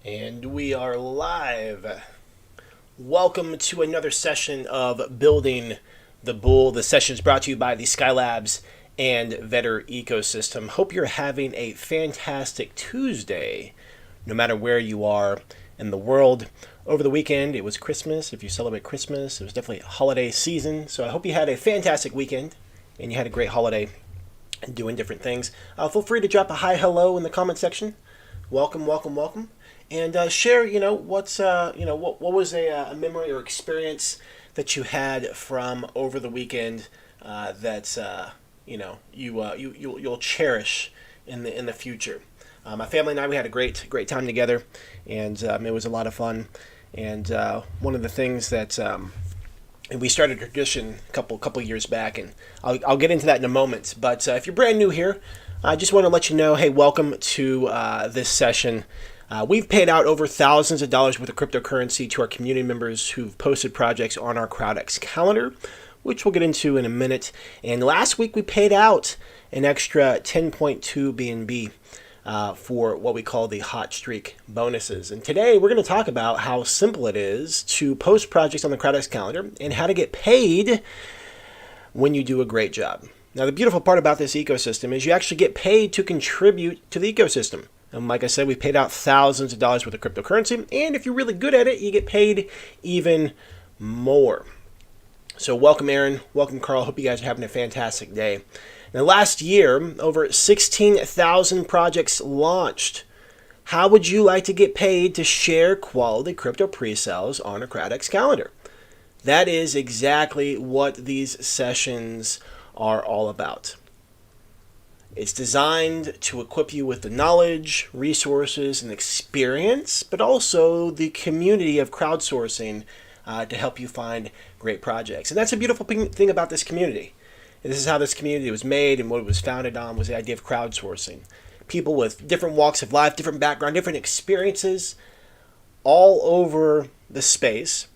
And we are live. Welcome to another session of Building the Bull. The session is brought to you by the Skylabs and Vetter ecosystem. Hope you're having a fantastic Tuesday, no matter where you are in the world. Over the weekend, it was Christmas. If you celebrate Christmas, it was definitely a holiday season. So I hope you had a fantastic weekend and you had a great holiday and doing different things. Feel free to drop a hi, hello in the comment section. Welcome, welcome, welcome. And share, what was a memory or experience that you had from over the weekend that you'll cherish in the future. My family and I, we had a great time together, and it was a lot of fun. And one of the things that we started a tradition a couple years back, and I'll get into that in a moment. But if you're brand new here, I just want to let you know, hey, welcome to this session. We've paid out over thousands of dollars worth of cryptocurrency to our community members who've posted projects on our CrowdX Calendar, which we'll get into in a minute. And last week we paid out an extra 10.2 BNB for what we call the hot streak bonuses. And today we're going to talk about how simple it is to post projects on the CrowdX Calendar and how to get paid when you do a great job. Now, the beautiful part about this ecosystem is you actually get paid to contribute to the ecosystem. And like I said, we paid out thousands of dollars worth of cryptocurrency. And if you're really good at it, you get paid even more. So welcome, Aaron. Welcome, Carl. Hope you guys are having a fantastic day. Now, last year, over 16,000 projects launched. How would you like to get paid to share quality crypto pre-sales on a CrowdX Calendar? That is exactly what these sessions are all about. It's designed to equip you with the knowledge, resources, and experience, but also the community of crowdsourcing to help you find great projects. And that's a beautiful thing about this community. And this is how this community was made, and what it was founded on was the idea of crowdsourcing. People with different walks of life, different background, different experiences, all over the space,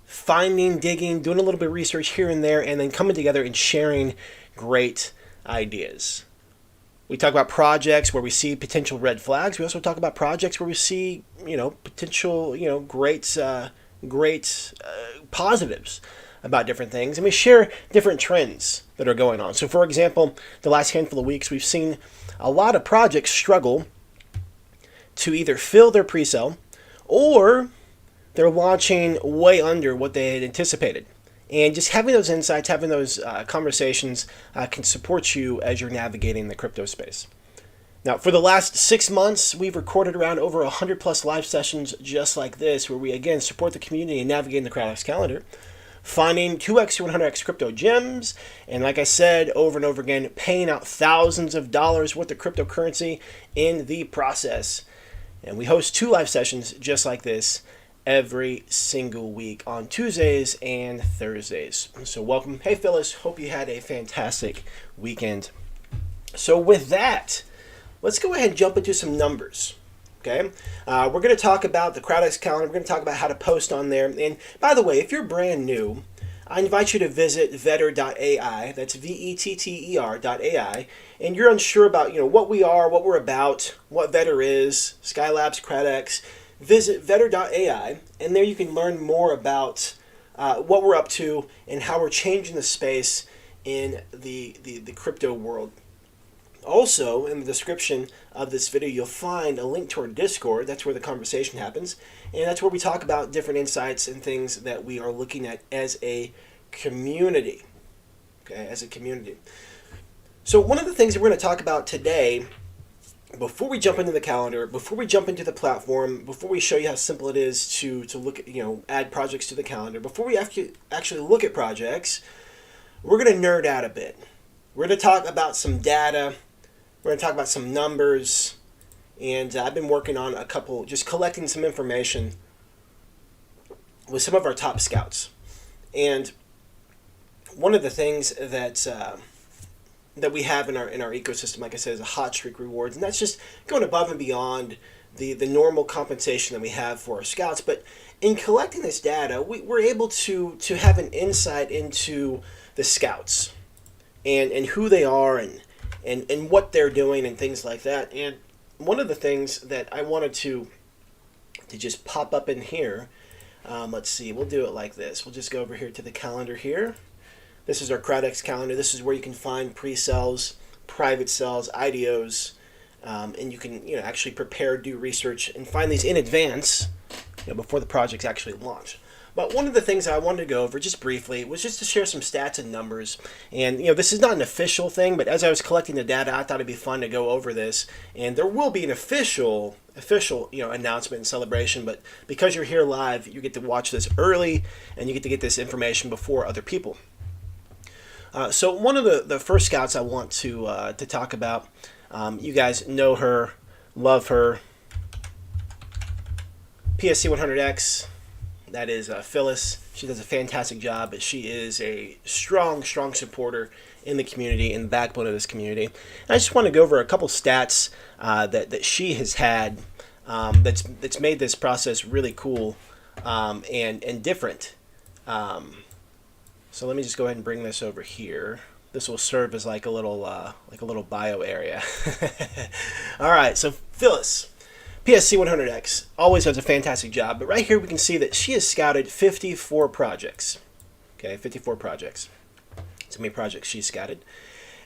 finding, digging, doing a little bit of research here and there, and then coming together and sharing great ideas. We talk about projects where we see potential red flags. We also talk about projects where we see, potential, great positives about different things. And we share different trends that are going on. So, for example, the last handful of weeks, we've seen a lot of projects struggle to either fill their pre-sale or they're launching way under what they had anticipated. And just having those insights, having those conversations can support you as you're navigating the crypto space. Now, for the last 6 months, we've recorded around over 100 plus live sessions just like this, where we, again, support the community in navigating the CrowdX Calendar, finding 2x to 100x crypto gems, and like I said, over and over again, paying out thousands of dollars worth of cryptocurrency in the process. And we host 2 live sessions just like this every single week on Tuesdays and Thursdays. So welcome. Hey, Phyllis. Hope you had a fantastic weekend. So with that, let's go ahead and jump into some numbers. Okay? We're going to talk about the CrowdX Calendar. We're going to talk about how to post on there. And by the way, if you're brand new, I invite you to visit vetter.ai. That's vetter.ai. And you're unsure about what we are, what we're about, what Vetter is, Skylabs, CrowdX. Visit vetter.ai, and there you can learn more about what we're up to and how we're changing the space in the crypto world. Also, in the description of this video, you'll find a link to our Discord. That's where the conversation happens, and that's where we talk about different insights and things that we are looking at as a community. Okay, as a community. So one of the things that we're going to talk about today, before we jump into the calendar, before we jump into the platform, before we show you how simple it is to look at, add projects to the calendar, before we actually look at projects, we're going to nerd out a bit. We're going to talk about some data. We're going to talk about some numbers. And I've been working on a couple, just collecting some information with some of our top scouts. And one of the things that we have in our ecosystem, like I said, is a hot streak rewards, and that's just going above and beyond the normal compensation that we have for our scouts. But in collecting this data, we're able to have an insight into the scouts and who they are and what they're doing and things like that. And one of the things that I wanted to to just pop up in here. Let's see, we'll do it like this. We'll just go over here to the calendar here. This is our CrowdX Calendar. This is where you can find pre-sales, private sales, IDOs, and you can actually prepare, do research, and find these in advance before the projects actually launch. But one of the things I wanted to go over just briefly was just to share some stats and numbers. And this is not an official thing, but as I was collecting the data, I thought it'd be fun to go over this. And there will be an official announcement and celebration. But because you're here live, you get to watch this early, and you get to get this information before other people. So one of the first scouts I want to talk about, you guys know her, love her, PSC 100X. That is Phyllis. She does a fantastic job. She is a strong supporter in the community, in the backbone of this community. And I just want to go over a couple stats that she has had that's made this process really cool and different. So let me just go ahead and bring this over here. This will serve as like a little bio area. All right, so Phyllis. PSC 100X always does a fantastic job, but right here we can see that she has scouted 54 projects. Okay, 54 projects. That's how many projects she's scouted.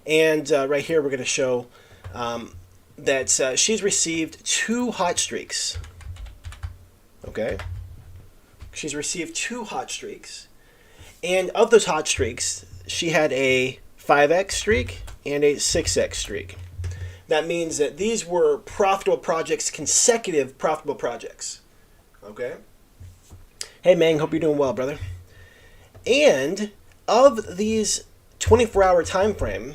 And right here we're going to show that she's received 2 hot streaks. Okay, she's received 2 hot streaks, and of those hot streaks, she had a 5X streak and a 6X streak. That means that these were profitable projects, consecutive profitable projects. Okay? Hey, Mang, hope you're doing well, brother. And of these 24-hour time frame,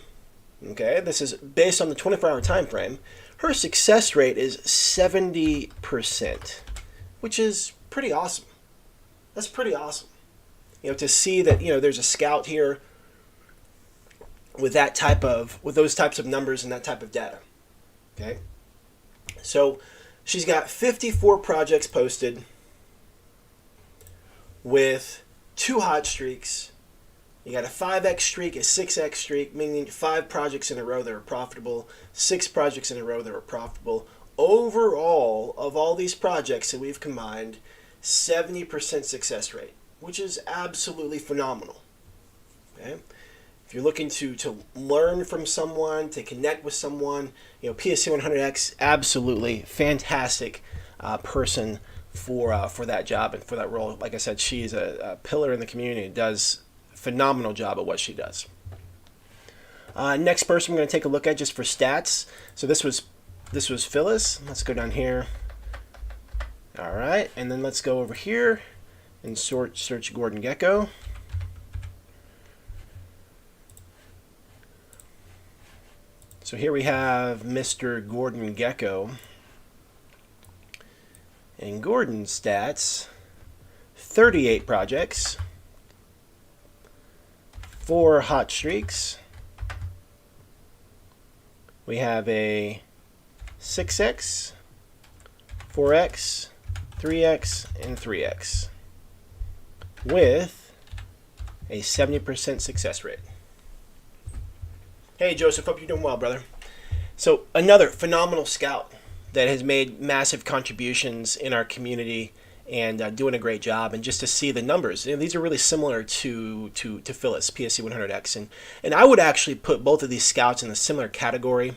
okay, this is based on the 24-hour time frame, her success rate is 70%, which is pretty awesome. That's pretty awesome. To see that, there's a scout here with those types of numbers and that type of data. Okay, so she's got 54 projects posted with 2 hot streaks. You got a 5X streak, a 6X streak, meaning 5 projects in a row that are profitable, 6 projects in a row that are profitable. Overall, of all these projects that we've combined, 70% success rate, which is absolutely phenomenal. Okay. If you're looking to learn from someone, to connect with someone, PSC 100X, absolutely fantastic person for that job and for that role. Like I said, she's a pillar in the community and does a phenomenal job at what she does. Next person we're going to take a look at just for stats. So this was Phyllis. Let's go down here. All right, and then let's go over here and search Gordon Gecko. So here we have Mr. Gordon Gecko. And Gordon's stats, 38 projects, 4 hot streaks. We have a 6X, 4X, 3X, and 3X with a 70% success rate. Hey, Joseph, hope you're doing well, brother. So another phenomenal scout that has made massive contributions in our community and doing a great job. And just to see the numbers, these are really similar to Phyllis, PSC 100X. And I would actually put both of these scouts in a similar category.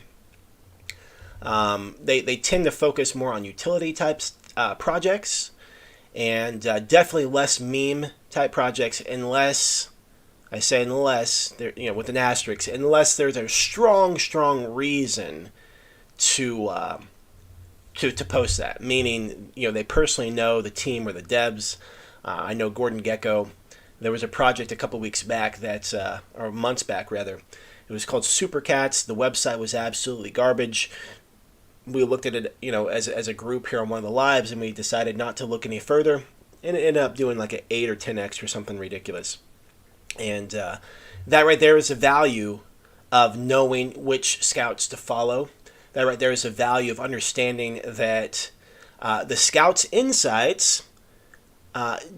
They tend to focus more on utility types projects and definitely less meme type projects unless... I say unless, with an asterisk, unless there's a strong reason to post that. Meaning, they personally know the team or the devs. I know Gordon Gecko. There was a project a couple weeks back or months back rather. It was called Super Cats. The website was absolutely garbage. We looked at it, as a group here on one of the lives, and we decided not to look any further. And it ended up doing like an 8 or 10x or something ridiculous. And that right there is the value of knowing which scouts to follow. That right there is the value of understanding that the scouts' insights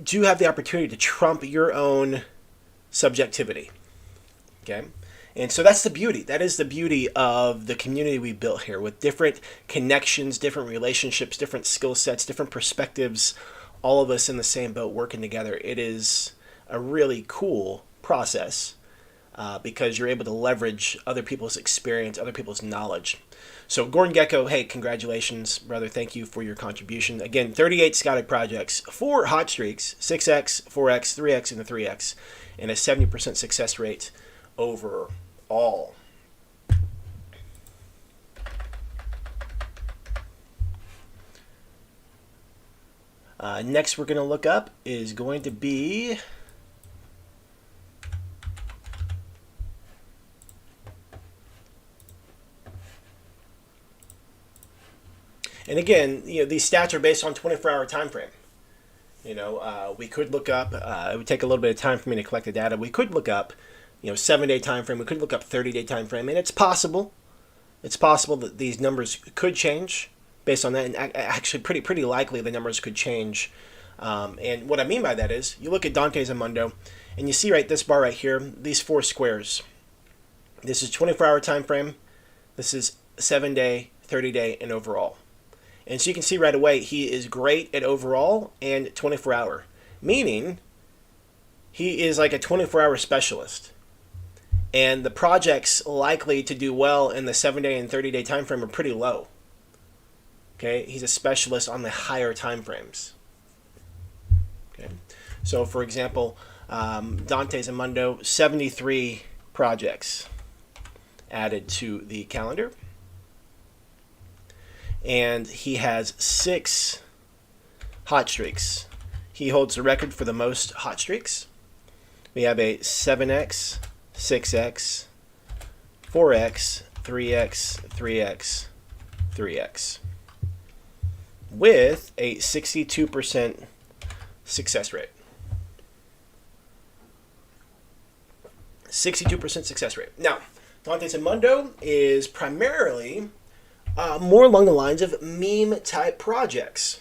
do have the opportunity to trump your own subjectivity. Okay? And so that's the beauty. That is the beauty of the community we built here, with different connections, different relationships, different skill sets, different perspectives, all of us in the same boat working together. It is a really cool process because you're able to leverage other people's experience, other people's knowledge. So Gordon Gecko, hey, congratulations, brother. Thank you for your contribution. Again, 38 scouted projects, 4 hot streaks, 6x, 4x, 3x, and a 3x, and a 70% success rate overall. Next we're going to look up is going to be and again, these stats are based on 24-hour time frame. We could look up, it would take a little bit of time for me to collect the data. We could look up, 7-day time frame. We could look up 30-day time frame, and it's possible. It's possible that these numbers could change based on that, and actually pretty likely the numbers could change. And what I mean by that is, you look at Dante's Amundo, and you see this bar right here, these 4 squares. This is 24-hour time frame. This is 7-day, 30-day, and overall. And so you can see right away he is great at overall and 24-hour, meaning he is like a 24-hour specialist. And the projects likely to do well in the 7-day and 30-day time frame are pretty low. Okay, he's a specialist on the higher time frames. Okay, so for example, Dante's Amundo, 73 projects added to the calendar. And he has 6 hot streaks. He holds the record for the most hot streaks. We have a 7x, 6x, 4x, 3x, 3x, 3x, with a 62% success rate. 62% success rate. Now, Dante's Amundo is primarily more along the lines of meme-type projects.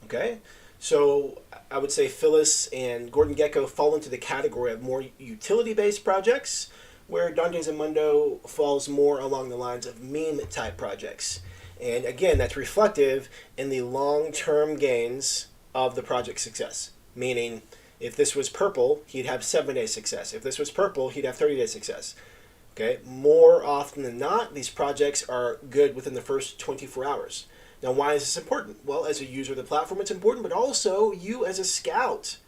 Okay? So I would say Phyllis and Gordon Gecko fall into the category of more utility-based projects, where Dante's Amundo falls more along the lines of meme-type projects. And again, that's reflective in the long-term gains of the project's success. Meaning, if this was purple, he'd have 7-day success. If this was purple, he'd have 30-day success. Okay, more often than not, these projects are good within the first 24 hours. Now, why is this important? Well, as a user of the platform, it's important, but also you as a scout.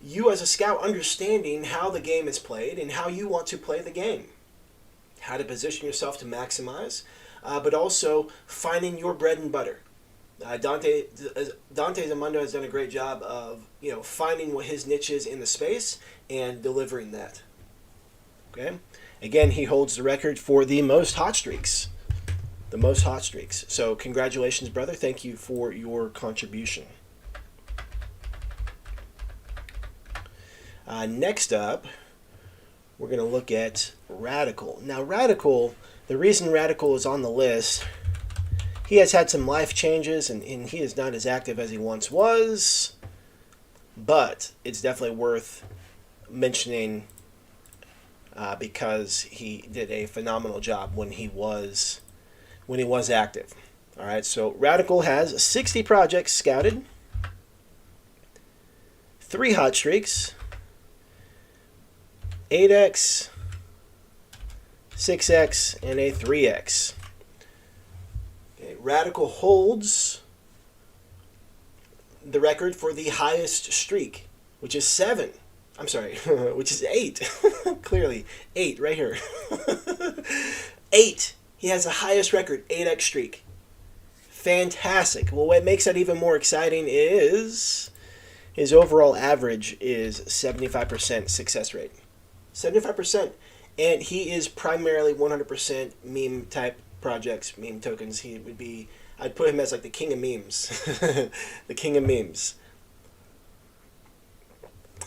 You as a scout understanding how the game is played and how you want to play the game. How to position yourself to maximize, but also finding your bread and butter. Dante's Amundo has done a great job of finding what his niche is in the space and delivering that. Okay. Again, he holds the record for the most hot streaks. The most hot streaks. So congratulations, brother. Thank you for your contribution. Next up, we're going to look at Radical. Now, Radical, the reason Radical is on the list, he has had some life changes, and he is not as active as he once was, but it's definitely worth mentioning because he did a phenomenal job when he was active. All right, so Radical has 60 projects scouted, 3 hot streaks, 8x, 6x, and a 3x. Okay, Radical holds the record for the highest streak, which is 7. I'm sorry, which is 8. Clearly, 8 right here. 8. He has the highest record, 8x streak. Fantastic. Well, what makes that even more exciting is his overall average is 75% success rate. 75%. And he is primarily 100% meme type projects, meme tokens. He would be, I'd put him as like the king of memes. The king of memes.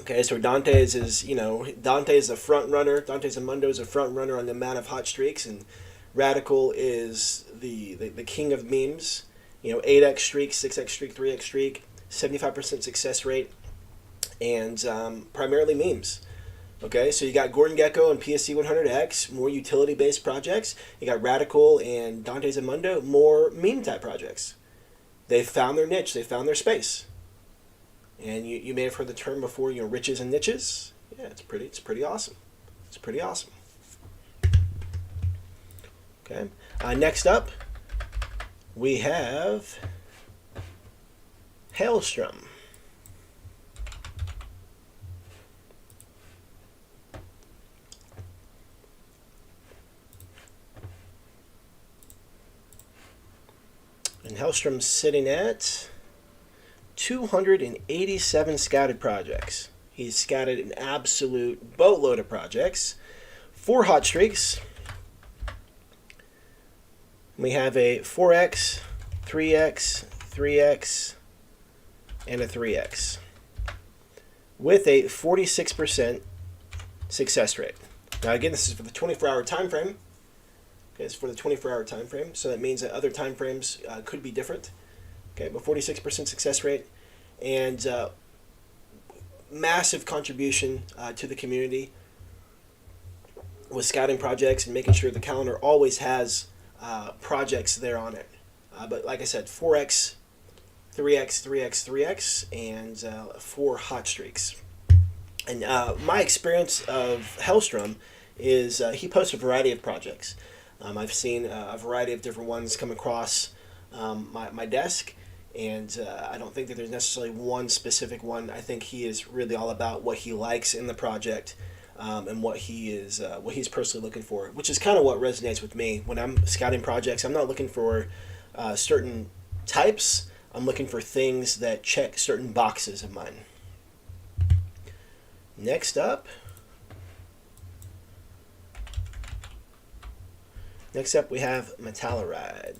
Okay, so Dante's is, Dante is the front runner. Dante's Amundo is a front runner on the amount of hot streaks, and Radical is the king of memes. 8x streak, 6x streak, 3x streak, 75% success rate, and primarily memes. Okay, so you got Gordon Gecko and PSC 100X, more utility-based projects. You got Radical and Dante's Amundo, more meme-type projects. They found their niche. They found their space. And you may have heard the term before, riches and niches. Yeah, it's pretty awesome. It's pretty awesome. Okay. Next up, we have Hailstrom. And Hailstrom's sitting at 287 scouted projects. He's scouted an absolute boatload of projects. 4 hot streaks. We have a 4X, 3X, 3X, and a 3X with a 46% success rate. Now again, this is for the 24-hour time frame. Okay, it's for the 24-hour time frame, so that means that other time frames could be different. Okay, but 46% success rate, and massive contribution to the community with scouting projects and making sure the calendar always has projects there on it. But like I said, 4X, 3X, 3X, 3X, and 4 hot streaks. And my experience of Hailstrom is he posts a variety of projects. I've seen a variety of different ones come across my desk, and I don't think that there's necessarily one specific one. I think he is really all about what he likes in the project and what he's personally looking for, which is kind of what resonates with me. When I'm scouting projects, I'm not looking for certain types. I'm looking for things that check certain boxes of mine. Next up, we have Metalluride.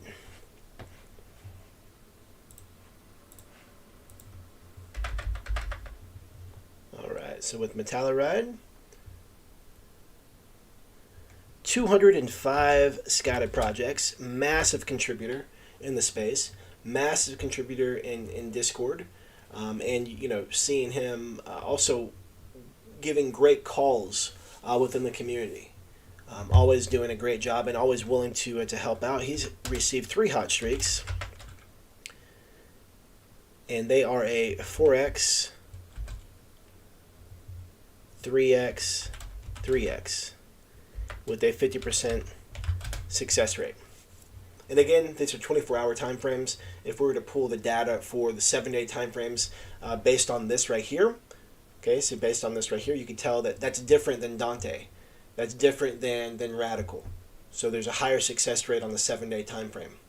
All right, so with Metalluride, 205 scouted projects, massive contributor in the space, massive contributor in Discord, and seeing him also giving great calls within the community. Always doing a great job and always willing to help out. He's received 3 hot streaks, and they are a 4X, 3X, 3X with a 50% success rate. And again, these are 24-hour time frames. If we were to pull the data for the 7-day time frames based on this right here, okay, so based on this right here, you can tell that that's different than Dante. That's different than Radical. So there's a higher success rate on the 7-day time frame.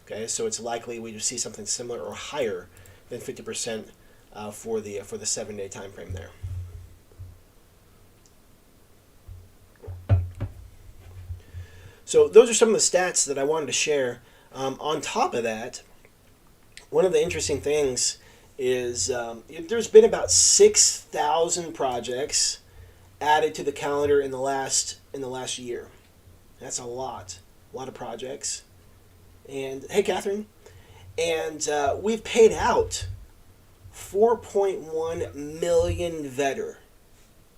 Okay, so it's likely we would see something similar or higher than 50% for the 7-day time frame there. So those are some of the stats that I wanted to share. On top of that, one of the interesting things is there's been about 6,000 projects added to the calendar in the last year. That's a lot of projects. And hey, Catherine, and we've paid out 4.1 million vetter.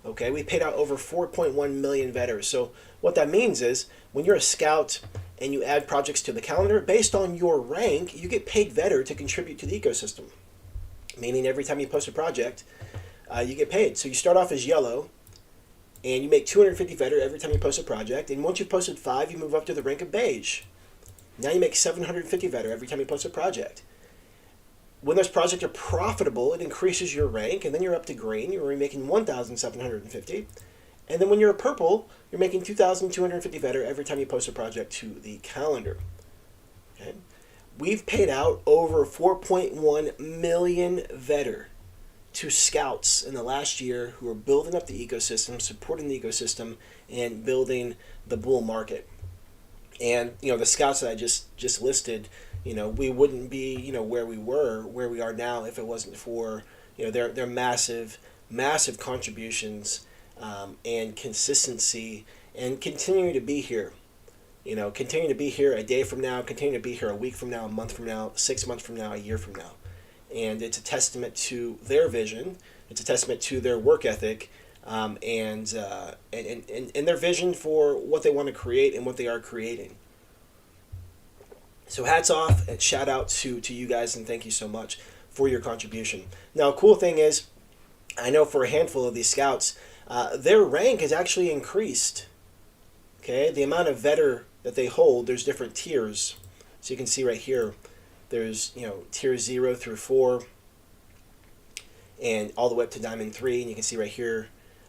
Okay, we paid out over 4.1 million vetters. So what that means is when you're a scout and you add projects to the calendar, based on your rank, you get paid vetter to contribute to the ecosystem. Meaning every time you post a project, you get paid. So you start off as yellow, and you make 250 vetter every time you post a project. And once you've posted 5, you move up to the rank of beige. Now you make 750 vetter every time you post a project. When those projects are profitable, it increases your rank, and then you're up to green. You're making 1,750. And then when you're a purple, you're making 2,250 vetter every time you post a project to the calendar. Okay? We've paid out over 4.1 million vetter to scouts in the last year who are building up the ecosystem, supporting the ecosystem, and building the bull market. And the scouts that I just listed, we wouldn't be where we are now if it wasn't for their massive contributions and consistency and continuing to be here. Continue to be here a day from now, continue to be here a week from now, a month from now, 6 months from now, a year from now. And it's a testament to their vision. It's a testament to their work ethic and their vision for what they want to create and what they are creating. So hats off and shout out to you guys, and thank you so much for your contribution. Now, a cool thing is, I know for a handful of these scouts, their rank has actually increased. Okay, the amount of vetter that they hold, there's different tiers. So you can see right here, there's tier 0 through 4, and all the way up to Diamond 3. And you can see right here,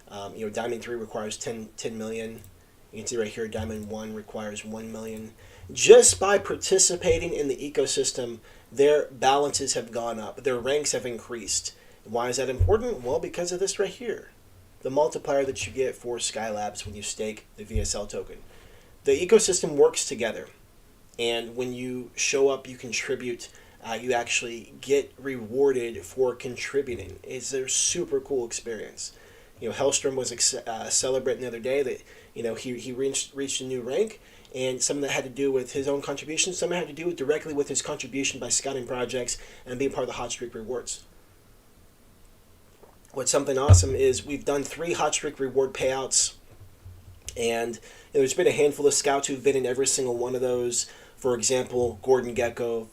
Diamond 3 requires 10 million. You can see right here, Diamond 1 requires 1 million. Just by participating in the ecosystem, their balances have gone up. Their ranks have increased. Why is that important? Well, because of this right here. The multiplier that you get for Skylabs when you stake the VSL token. The ecosystem works together. And when you show up, you contribute, you actually get rewarded for contributing. It's a super cool experience. Hellstrom was celebrating the other day that he reached a new rank, and some of that had to do with his own contribution. Some of it had to do directly with his contribution by scouting projects and being part of the Hot Streak rewards. What's something awesome is we've done 3 Hot Streak reward payouts, and there's been a handful of scouts who've been in every single one of those. For example, Gordon Gecko,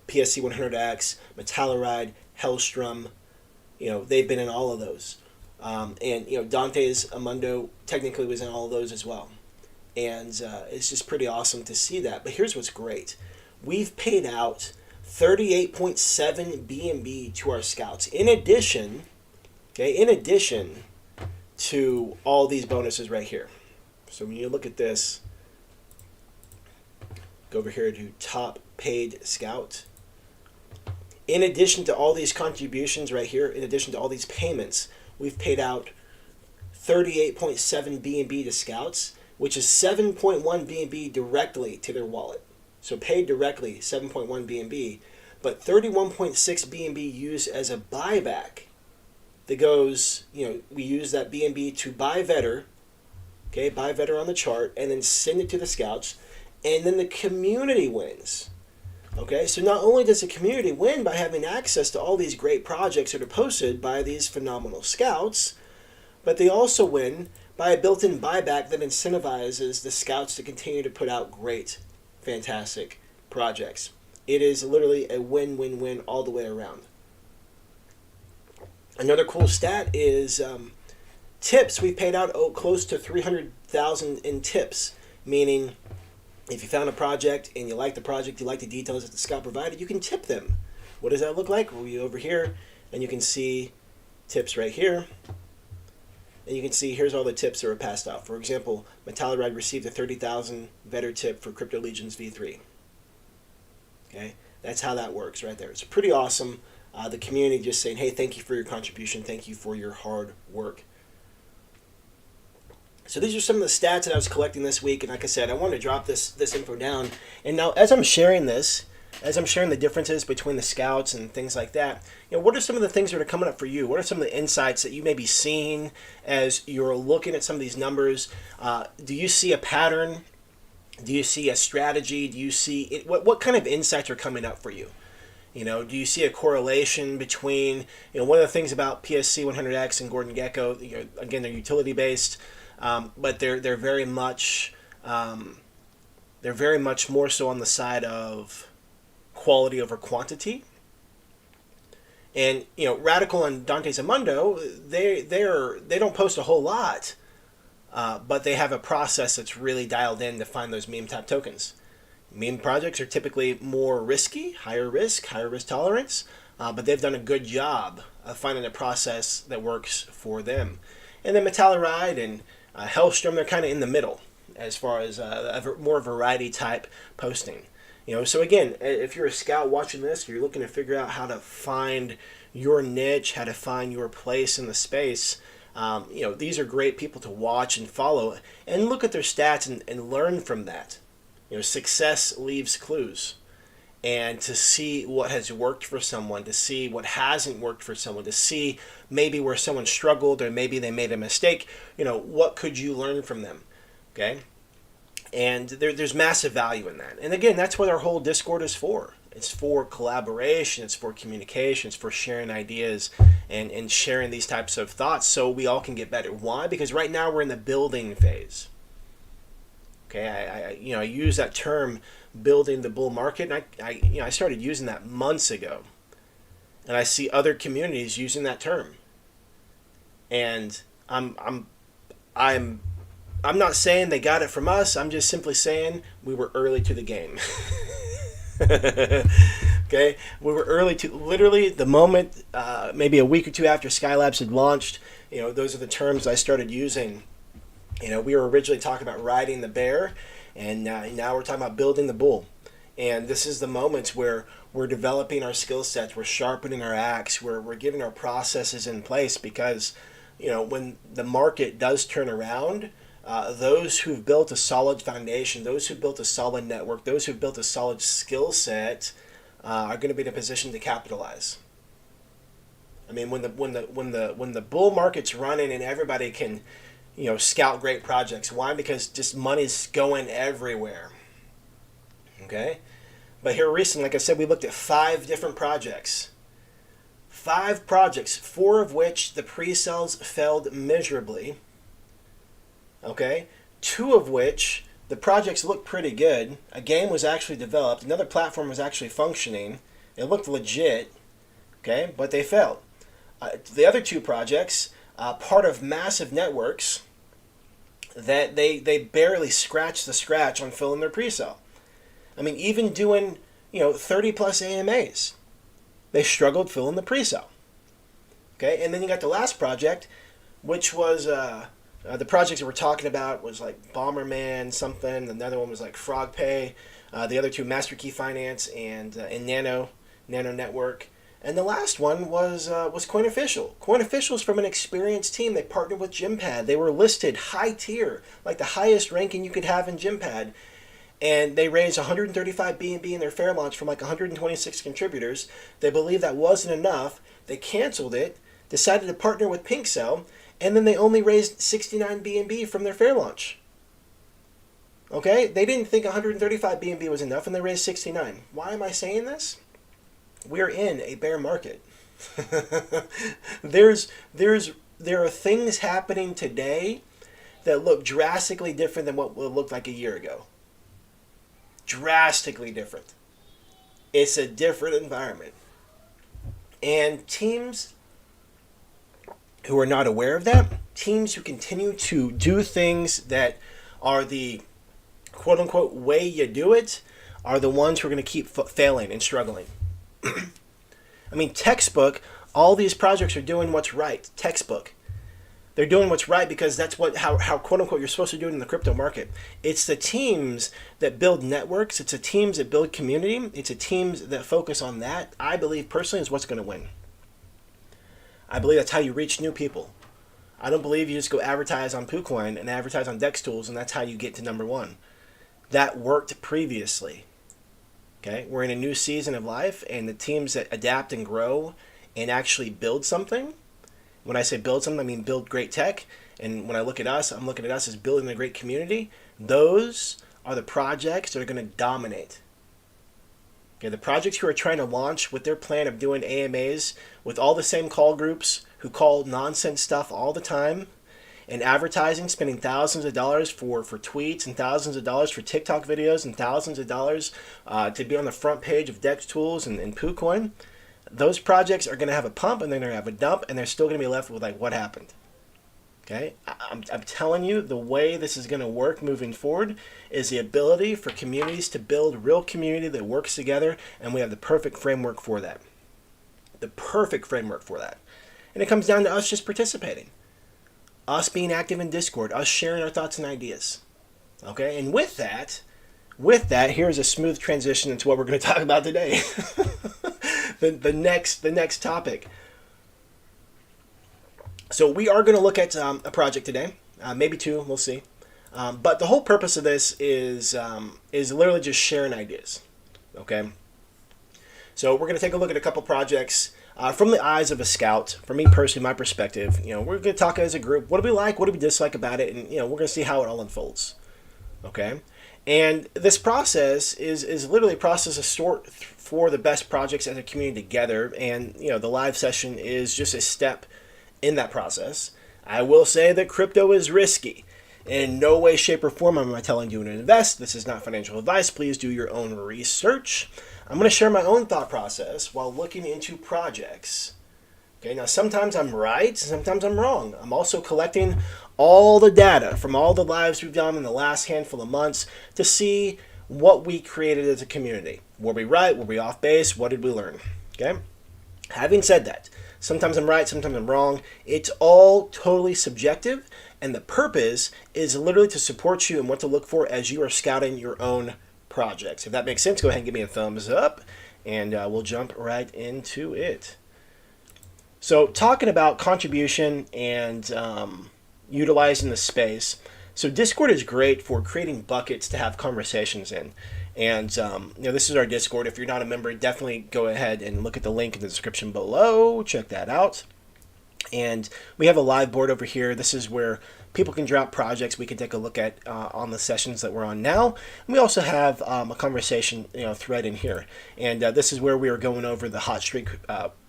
PSC 100X, Metalluride, Hellstrom. They've been in all of those. And Dante's Amundo technically was in all of those as well. And it's just pretty awesome to see that. But here's what's great. We've paid out 38.7 BNB to our scouts. In addition to all these bonuses right here. So when you look at this, go over here to top paid scout. In addition to all these contributions right here, in addition to all these payments, we've paid out 38.7 BNB to scouts, which is 7.1 BNB directly to their wallet. So paid directly, 7.1 BNB, but 31.6 BNB used as a buyback. That goes, we use that BNB to buy vetter, buy vetter on the chart, and then send it to the scouts, and then the community wins. Okay, so not only does the community win by having access to all these great projects that are posted by these phenomenal scouts, but they also win by a built-in buyback that incentivizes the scouts to continue to put out great, fantastic projects. It is literally a win-win-win all the way around. Another cool stat is tips. We paid out close to 300,000 in tips, meaning if you found a project and you like the project, you like the details that the scout provided, you can tip them. What does that look like? Well, you over here, and you can see tips right here. And you can see here's all the tips that were passed out. For example, Metalluride received a 30,000 vetter tip for Crypto Legions V3. Okay, that's how that works right there. It's pretty awesome. The community just saying, hey, thank you for your contribution. Thank you for your hard work. So these are some of the stats that I was collecting this week. And like I said, I wanted to drop this info down. And now as I'm sharing this, as I'm sharing the differences between the scouts and things like that, what are some of the things that are coming up for you? What are some of the insights that you may be seeing as you're looking at some of these numbers? Do you see a pattern? Do you see a strategy? Do you see it? What kind of insights are coming up for you? Do you see a correlation between, one of the things about PSC 100X and Gordon Gecko, again, they're utility based, but they're very much more so on the side of quality over quantity. And Radical and Dante's Amundo, they don't post a whole lot, but they have a process that's really dialed in to find those meme type tokens. Meme projects are typically more risky, higher risk tolerance, but they've done a good job of finding a process that works for them. And then Metalluride and Hellstrom, they're kind of in the middle as far as a more variety type posting. So again, if you're a scout watching this, you're looking to figure out how to find your niche, how to find your place in the space. These are great people to watch and follow and look at their stats and learn from that. Success leaves clues. And to see what has worked for someone, to see what hasn't worked for someone, to see maybe where someone struggled or maybe they made a mistake, what could you learn from them? Okay? And there's massive value in that. And again, that's what our whole Discord is for. It's for collaboration, it's for communication, it's for sharing ideas and sharing these types of thoughts so we all can get better. Why? Because right now we're in the building phase. Okay, I use that term, building the bull market, and I started using that months ago. And I see other communities using that term. And I'm not saying they got it from us. I'm just simply saying we were early to the game. Okay, we were early to literally the moment, maybe a week or two after Skylabs had launched. Those are the terms I started using. We were originally talking about riding the bear, and now we're talking about building the bull. And this is the moments where we're developing our skill sets, we're sharpening our axe, we're getting our processes in place because, when the market does turn around, those who've built a solid foundation, those who've built a solid network, those who've built a solid skill set, are going to be in a position to capitalize. I mean, when the bull market's running and everybody can, scout great projects. Why? Because just money's going everywhere. Okay, but here recently, like I said, we looked at 5 different projects. 5 projects, 4 of which the pre-sales failed miserably. Okay, 2 of which the projects looked pretty good. A game was actually developed. Another platform was actually functioning. It looked legit. Okay, but they failed. The other 2 projects, part of massive networks, that they barely scratched the scratch on filling their pre-sale. I mean, even doing 30 plus AMAs, they struggled filling the pre-sale. Okay, and then you got the last project, which was the projects that we're talking about was like Bomberman something. Another one was like FrogPay. The other 2, Master Key Finance and Nano Network. And the last one was CoinOfficial. CoinOfficial is from an experienced team. They partnered with Gympad. They were listed high tier, like the highest ranking you could have in Gympad. And they raised 135 BNB in their fair launch from like 126 contributors. They believed that wasn't enough. They canceled it, decided to partner with PinkCell, and then they only raised 69 BNB from their fair launch. Okay? They didn't think 135 BNB was enough, and they raised 69. Why am I saying this? We're in a bear market. There are things happening today that look drastically different than what looked like a year ago. Drastically different. It's a different environment. And teams who are not aware of that, teams who continue to do things that are the quote-unquote way you do it, are the ones who are going to keep failing and struggling. I mean, textbook, all these projects are doing what's right. Textbook. They're doing what's right because that's how quote-unquote you're supposed to do it in the crypto market. It's the teams that build networks. It's the teams that build community. It's the teams that focus on that. I believe personally is what's going to win. I believe that's how you reach new people. I don't believe you just go advertise on PooCoin and advertise on Dex Tools and that's how you get to number 1. That worked previously. Okay, we're in a new season of life, and the teams that adapt and grow and actually build something. When I say build something, I mean build great tech. And when I look at us, I'm looking at us as building a great community. Those are the projects that are going to dominate. Okay, the projects who are trying to launch with their plan of doing AMAs with all the same call groups who call nonsense stuff all the time, and advertising, spending thousands of dollars for tweets and thousands of dollars for TikTok videos and thousands of dollars to be on the front page of Dex Tools and PooCoin, those projects are going to have a pump and they're going to have a dump and they're still going to be left with like what happened. Okay, I'm telling you, the way this is going to work moving forward is the ability for communities to build real community that works together, and we have the perfect framework for that. The perfect framework for that. And it comes down to us just participating. Us being active in Discord, us sharing our thoughts and ideas. Okay, and with that, here's a smooth transition into what we're going to talk about today. the next topic. So we are going to look at a project today, maybe 2, we'll see. But the whole purpose of this is literally just sharing ideas. Okay. So we're going to take a look at a couple projects from the eyes of a scout. For me personally, my perspective, we're going to talk as a group. What do we like? What do we dislike about it? And we're going to see how it all unfolds. Okay. And this process is literally a process of sort for the best projects as a community together. And the live session is just a step in that process. I will say that crypto is risky. In no way, shape, or form am I telling you to invest. This is not financial advice. Please do your own research. I'm going to share my own thought process while looking into projects. Okay, now sometimes I'm right, sometimes I'm wrong. I'm also collecting all the data from all the lives we've done in the last handful of months to see what we created as a community. Were we right? Were we off base? What did we learn? Okay? Having said that, sometimes I'm right, sometimes I'm wrong. It's all totally subjective, and the purpose is literally to support you and what to look for as you are scouting your own projects. If that makes sense, go ahead and give me a thumbs up, and we'll jump right into it. So talking about contribution and utilizing the space. So Discord is great for creating buckets to have conversations in. And this is our Discord. If you're not a member, definitely go ahead and look at the link in the description below. Check that out. And we have a live board over here. This is where people can drop projects we can take a look at on the sessions that we're on now. And we also have a conversation thread in here. And this is where we are going over the hot streak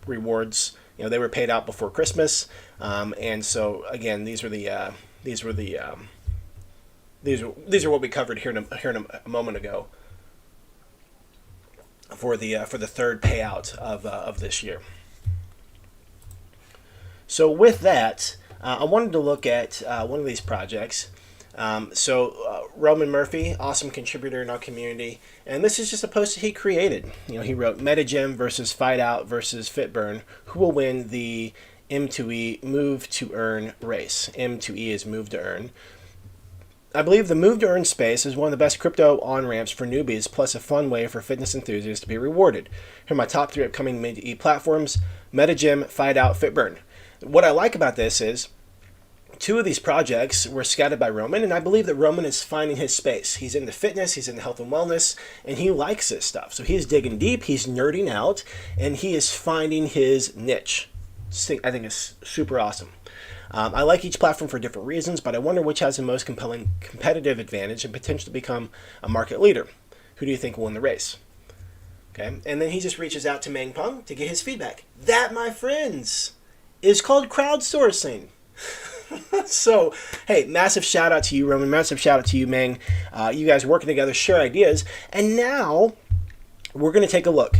rewards. They were paid out before Christmas, and so again, these are what we covered here in a moment ago for the third payout of this year. So with that, I wanted to look at one of these projects. Roman Murphy, awesome contributor in our community, and this is just a post that he created. He wrote MetaGem versus Fight Out versus Fitburn. Who will win the M2E Move to Earn race? M2E is Move to Earn. I believe the Move to Earn space is one of the best crypto on-ramps for newbies, plus a fun way for fitness enthusiasts to be rewarded. Here are my top 3 upcoming MTE platforms: MetaGem, Fight Out, Fitburn. What I like about this is 2 of these projects were scouted by Roman, and I believe that Roman is finding his space. He's into fitness, he's into health and wellness, and he likes this stuff. So he's digging deep, he's nerding out, and he is finding his niche. I think it's super awesome. I like each platform for different reasons, but I wonder which has the most compelling competitive advantage and potential to become a market leader. Who do you think will win the race? Okay, and then he just reaches out to Meng Peng to get his feedback. That, my friends, is called crowdsourcing. So, hey, massive shout out to you, Roman. Massive shout out to you, Meng. You guys working together, share ideas. And now we're going to take a look.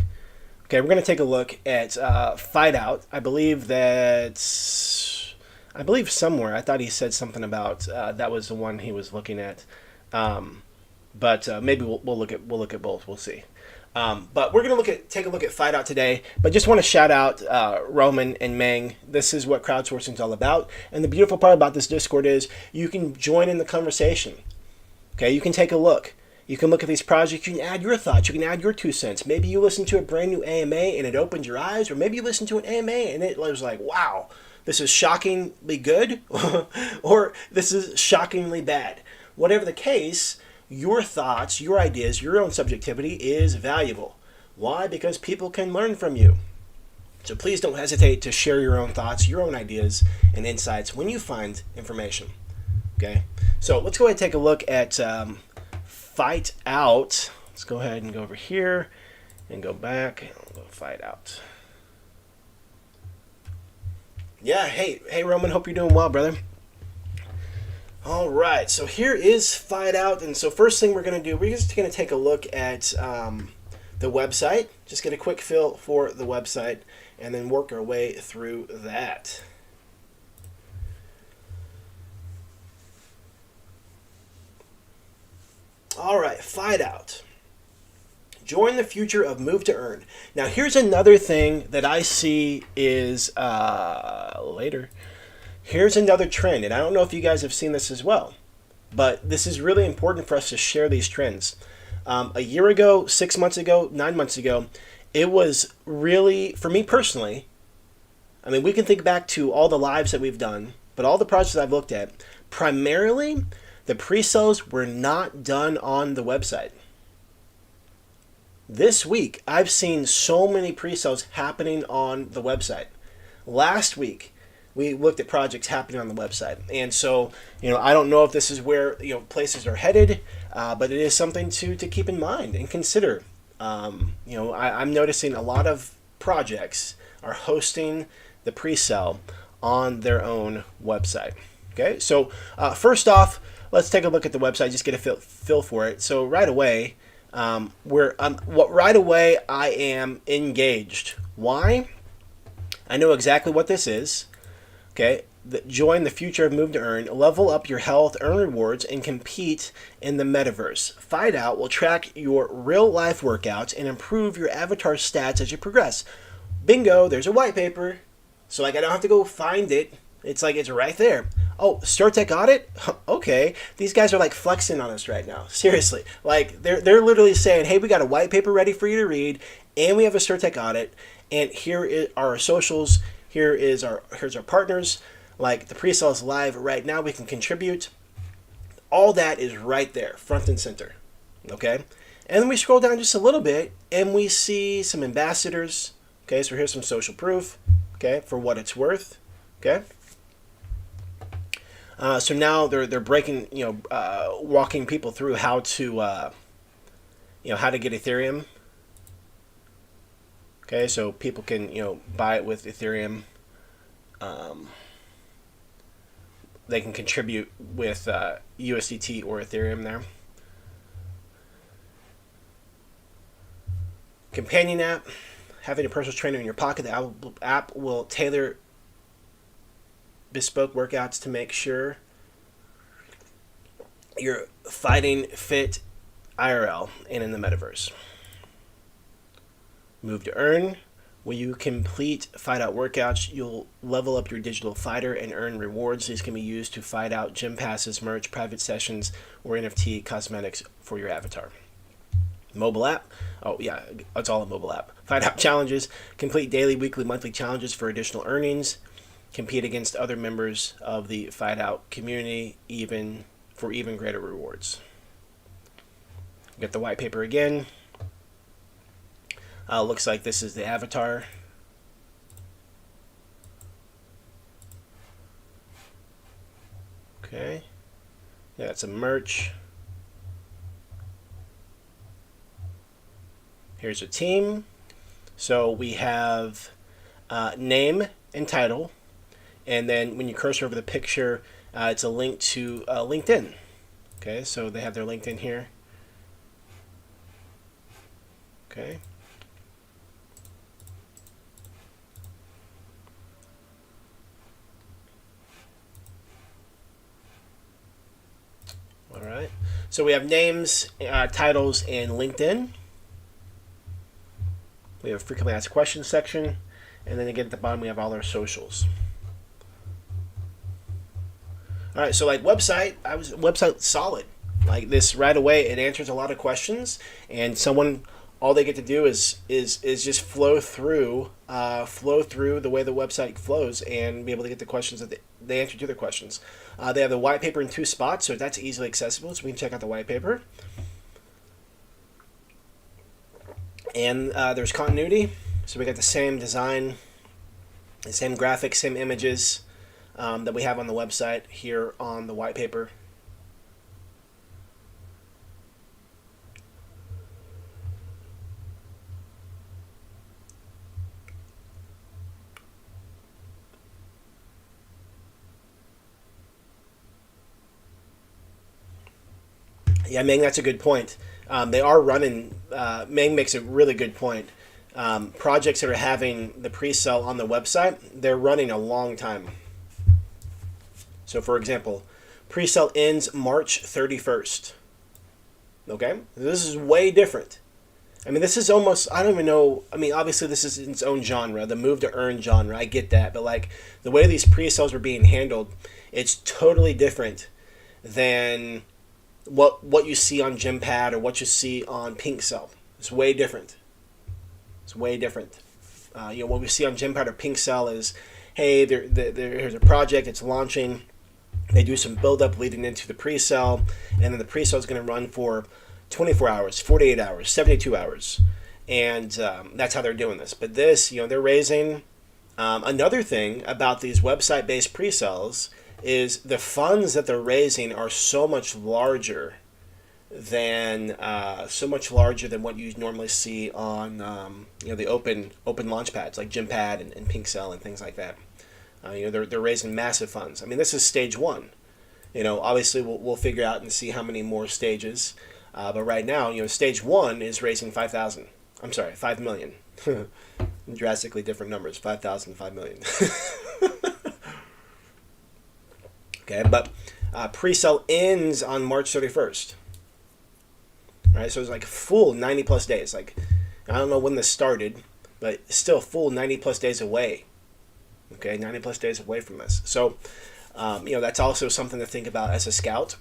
Okay, we're going to take a look at Fight Out. I believe somewhere, I thought he said something about that was the one he was looking at. But maybe we'll look at both. We'll see. But we're going to take a look at Fight Out today. But just want to shout out Roman and Meng. This is what crowdsourcing is all about. And the beautiful part about this Discord is you can join in the conversation. Okay, you can take a look. You can look at these projects. You can add your thoughts. You can add your 2 cents. Maybe you listen to a brand new AMA and it opened your eyes. Or maybe you listened to an AMA and it was like, wow, this is shockingly good. Or this is shockingly bad. Whatever the case, your thoughts, your ideas, your own subjectivity is valuable. Why? Because people can learn from you. So please don't hesitate to share your own thoughts, your own ideas, and insights when you find information. Okay? So let's go ahead and take a look at Fight Out. Let's go ahead and go over here and go back. We'll go Fight Out. Yeah, hey Roman, hope you're doing well, brother. All right, so here is Fight Out, and so first thing we're going to do, we're just going to take a look at the website, just get a quick feel for the website, and then work our way through that. All right, Fight Out. Join the future of Move to Earn. Now, here's another thing that I see is later. Here's another trend, and I don't know if you guys have seen this as well, but this is really important for us to share these trends. A year ago, 6 months ago, 9 months ago, it was really, for me personally, I mean, we can think back to all the lives that we've done, but all the projects I've looked at, primarily, the pre-sales were not done on the website. This week, I've seen so many pre-sales happening on the website. Last week, we looked at projects happening on the website. And so, I don't know if this is where, places are headed, but it is something to keep in mind and consider. I'm noticing a lot of projects are hosting the pre-sale on their own website. Okay, so first off, let's take a look at the website, just get a feel for it. So right away, right away I am engaged. Why? I know exactly what this is. Okay, join the future of Move to Earn, level up your health, earn rewards, and compete in the metaverse. Find Out will track your real-life workouts and improve your avatar stats as you progress. Bingo, there's a white paper. So I don't have to go find it. It's right there. Oh, StarTech audit? Okay. These guys are flexing on us right now. Seriously. They're literally saying, hey, we got a white paper ready for you to read, and we have a StarTech audit, and here are our socials. Here's our partners. The pre-sale is live right now. We can contribute. All that is right there, front and center. Okay? And then we scroll down just a little bit, and we see some ambassadors. Okay, so here's some social proof. Okay, for what it's worth. Okay. So now they're breaking, walking people through how to, how to get Ethereum. Okay, so people can, buy it with Ethereum. They can contribute with USDT or Ethereum there. Companion app. Having a personal trainer in your pocket, the app will tailor bespoke workouts to make sure you're fighting fit IRL and in the metaverse. Move to Earn. When you complete Fight Out workouts, you'll level up your digital fighter and earn rewards. These can be used to fight out gym passes, merch, private sessions, or NFT cosmetics for your avatar. Mobile app. Oh, yeah, it's all a mobile app. Fight Out challenges. Complete daily, weekly, monthly challenges for additional earnings. Compete against other members of the Fight Out community for even greater rewards. Get the white paper again. Looks like this is the avatar. Okay. Yeah, it's a merch. Here's a team. So we have name and title. And then when you cursor over the picture, it's a link to LinkedIn. Okay, so they have their LinkedIn here. Okay. All right. So we have names, titles, and LinkedIn. We have a frequently asked questions section. And then again at the bottom, we have all our socials. All right, so website solid. This right away, it answers a lot of questions, and all they get to do is just flow through the way the website flows and be able to get the questions that they answer to their questions. They have the white paper in 2 spots, so that's easily accessible. So we can check out the white paper. And there's continuity, so we got the same design, the same graphics, same images that we have on the website here on the white paper. Yeah, Meng, that's a good point. They are running. Meng makes a really good point. Projects that are having the pre-sale on the website, they're running a long time. So, for example, pre-sale ends March 31st. Okay? This is way different. I mean, this is almost, I don't even know, I mean, obviously this is its own genre, the move to earn genre, I get that, but the way these pre-sales are being handled, it's totally different than what you see on GymPad or what you see on PinkCell. It's way different. It's way different. What we see on GymPad or PinkCell is, hey, here's a project, it's launching. They do some build-up leading into the pre-sale, and then the pre-sale is going to run for 24 hours, 48 hours, 72 hours. And that's how they're doing this. But this, they're raising Another thing about these website-based pre-sales is the funds that they're raising are so much larger than what you normally see on the open launch pads like Gympad and PinkCell and things like that. They're raising massive funds. I mean, this is stage one. Obviously we'll figure out and see how many more stages. But right now, stage one is raising 5,000. I'm sorry, 5 million. Drastically different numbers, 5,000, 5 million. Okay, but pre-sale ends on March 31st. Right, so it's like full 90 plus days. Like, I don't know when this started, but still full 90 plus days away. Okay, 90 plus days away from this. So, that's also something to think about as a scout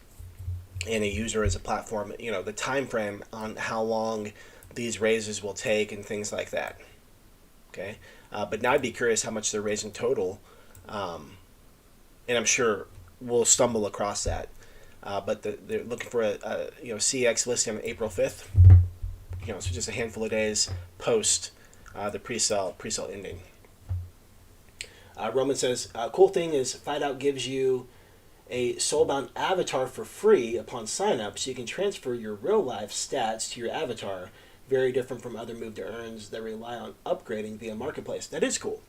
and a user as a platform. The time frame on how long these raises will take and things like that. Okay, but now I'd be curious how much they're raising total, and I'm sure we'll stumble across that. But they're looking for a CX listing on April 5th. So just a handful of days post the pre-sale ending. Roman says, cool thing is FideOut gives you a soulbound avatar for free upon sign up, so you can transfer your real life stats to your avatar. Very different from other move to earns that rely on upgrading via marketplace. That is cool.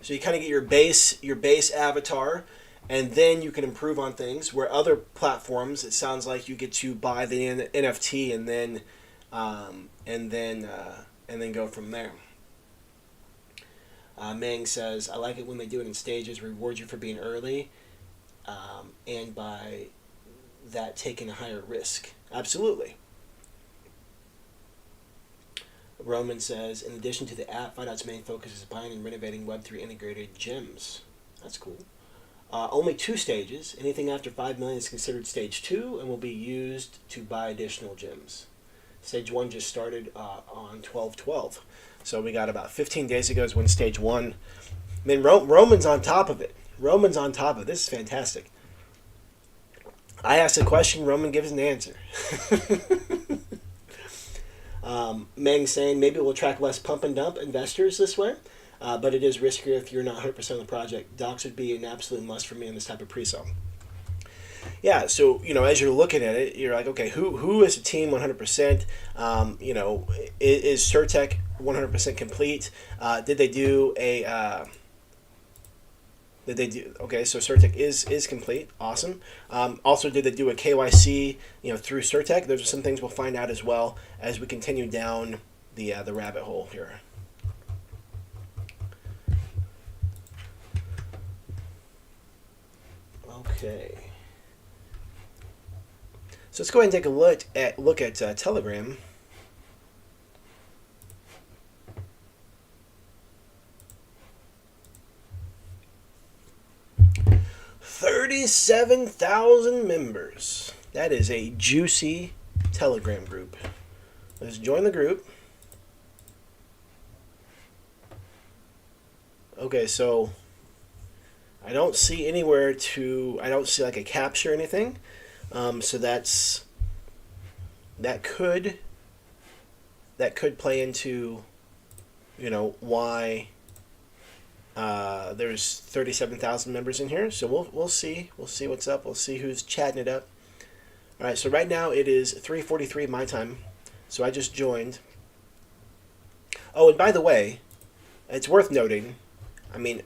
So you kind of get your base avatar, and then you can improve on things. Where other platforms, it sounds like you get to buy the NFT and then go from there. Mang says, I like it when they do it in stages, reward you for being early, and by that taking a higher risk. Absolutely. Roman says, in addition to the app, FideOut's main focus is buying and renovating Web3 integrated gems. That's cool. Only 2 stages. Anything after 5 million is considered stage 2 and will be used to buy additional gems. Stage 1 just started on 12/12. So we got about 15 days ago is when stage 1. I mean, Roman's on top of it. This is fantastic. I asked a question, Roman gives an answer. Meng saying maybe we'll track less pump and dump investors this way, but it is riskier if you're not 100% of the project. Docs would be an absolute must for me in this type of pre-sale. Yeah, so as you're looking at it, you're like, okay, who is a team 100%? Is Surtech 100% complete? Did they do a? Okay? So Surtech is complete. Awesome. Also, did they do a KYC? Through Surtech. Those are some things we'll find out as well as we continue down the rabbit hole here. Okay. So let's go ahead and take a look at Telegram. $37,000 members. That is a juicy Telegram group. Let's join the group. Okay, so I don't see anywhere I don't see like a capture or anything. So that could play into, why there's 37,000 members in here. So we'll see what's up. We'll see who's chatting it up. All right. So right now it is 3:43 my time. So I just joined. Oh, and by the way, it's worth noting. I mean,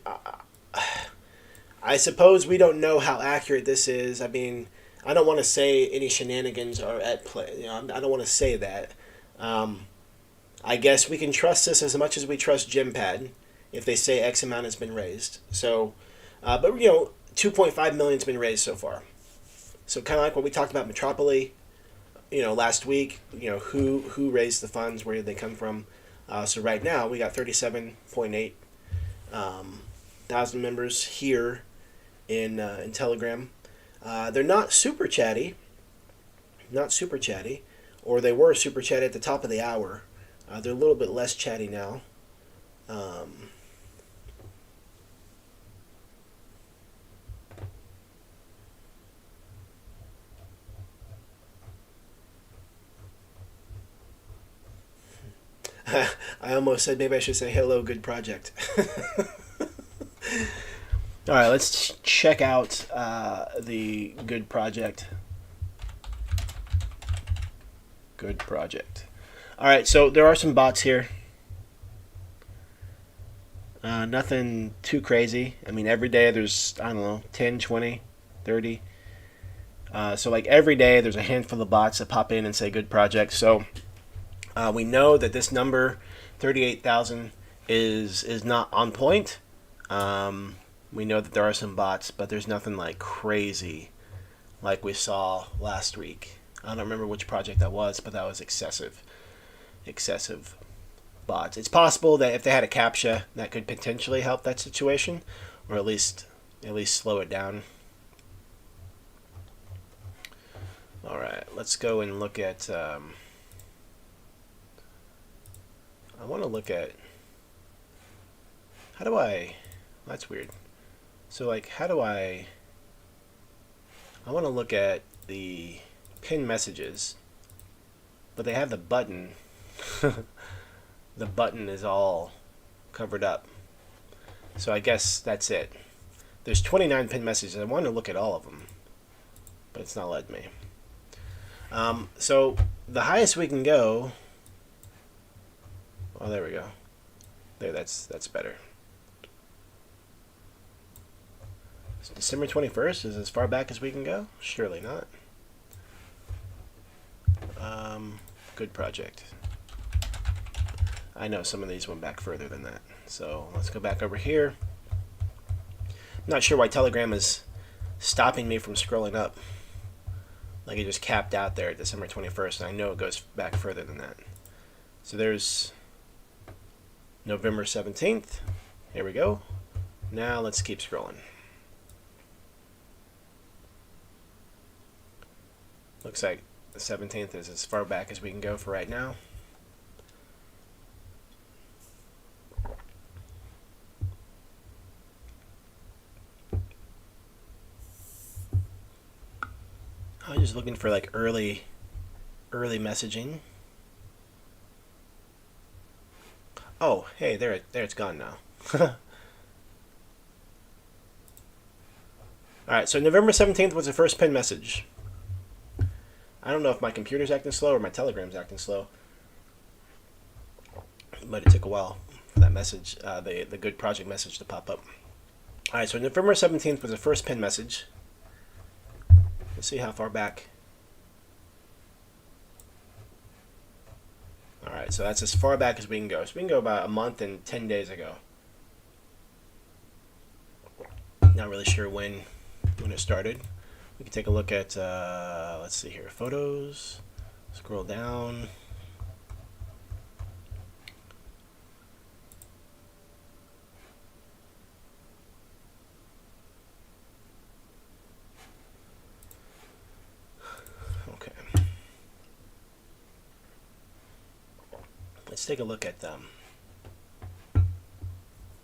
I suppose we don't know how accurate this is. I mean, I don't want to say any shenanigans are at play. I don't want to say that. I guess we can trust this as much as we trust Gympad if they say X amount has been raised. So, but 2.5 million's been raised so far. So kind of like what we talked about Metropoly, last week. Who raised the funds? Where did they come from? So right now we got 37.8 thousand members here in Telegram. They're not super chatty, or they were super chatty at the top of the hour. They're a little bit less chatty now. I almost said maybe I should say hello, good project. All right, let's check out the good project. Good project. All right, so there are some bots here. Nothing too crazy. I mean, every day there's, I don't know, 10, 20, 30. So like every day there's a handful of bots that pop in and say good project. So we know that this number, 38,000, is not on point. We know that there are some bots, but there's nothing like crazy like we saw last week. I don't remember which project that was, but that was excessive bots. It's possible that if they had a CAPTCHA, that could potentially help that situation, or at least slow it down. All right, let's go and look at. I want to look at. How do I? That's weird. So like, how do I? I want to look at the pin messages, but they have the button. The button is all covered up. So I guess that's it. There's 29 pin messages. I want to look at all of them, but it's not letting me. So the highest we can go. Oh, there we go. There, that's better. December 21st is as far back as we can go? Surely not. Good project. I know some of these went back further than that. So let's go back over here. I'm not sure why Telegram is stopping me from scrolling up. Like it just capped out there at December 21st, and I know it goes back further than that. So there's November 17th. Here we go. Now let's keep scrolling. Looks like the 17th is as far back as we can go for right now. I was just looking for like early messaging. Oh, hey, there it's gone now. Alright, so November 17th was the first pin message. I don't know if my computer's acting slow or my Telegram's acting slow. But it took a while for that message, the good project message to pop up. Alright, so November 17th was the first pin message. Let's see how far back. Alright, so that's as far back as we can go. So we can go about a month and 10 days ago. Not really sure when it started. We can take a look at, let's see here, photos. Scroll down. Okay. Let's take a look at them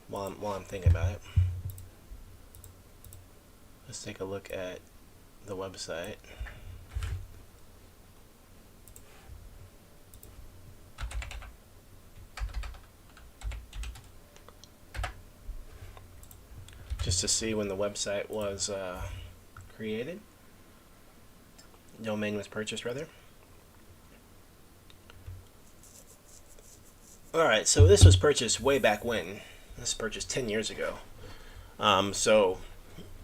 while I'm thinking about it. Let's take a look at the website. Just to see when the website was created. Domain was purchased, rather. Alright, so this was purchased way back when. This was purchased 10 years ago. So,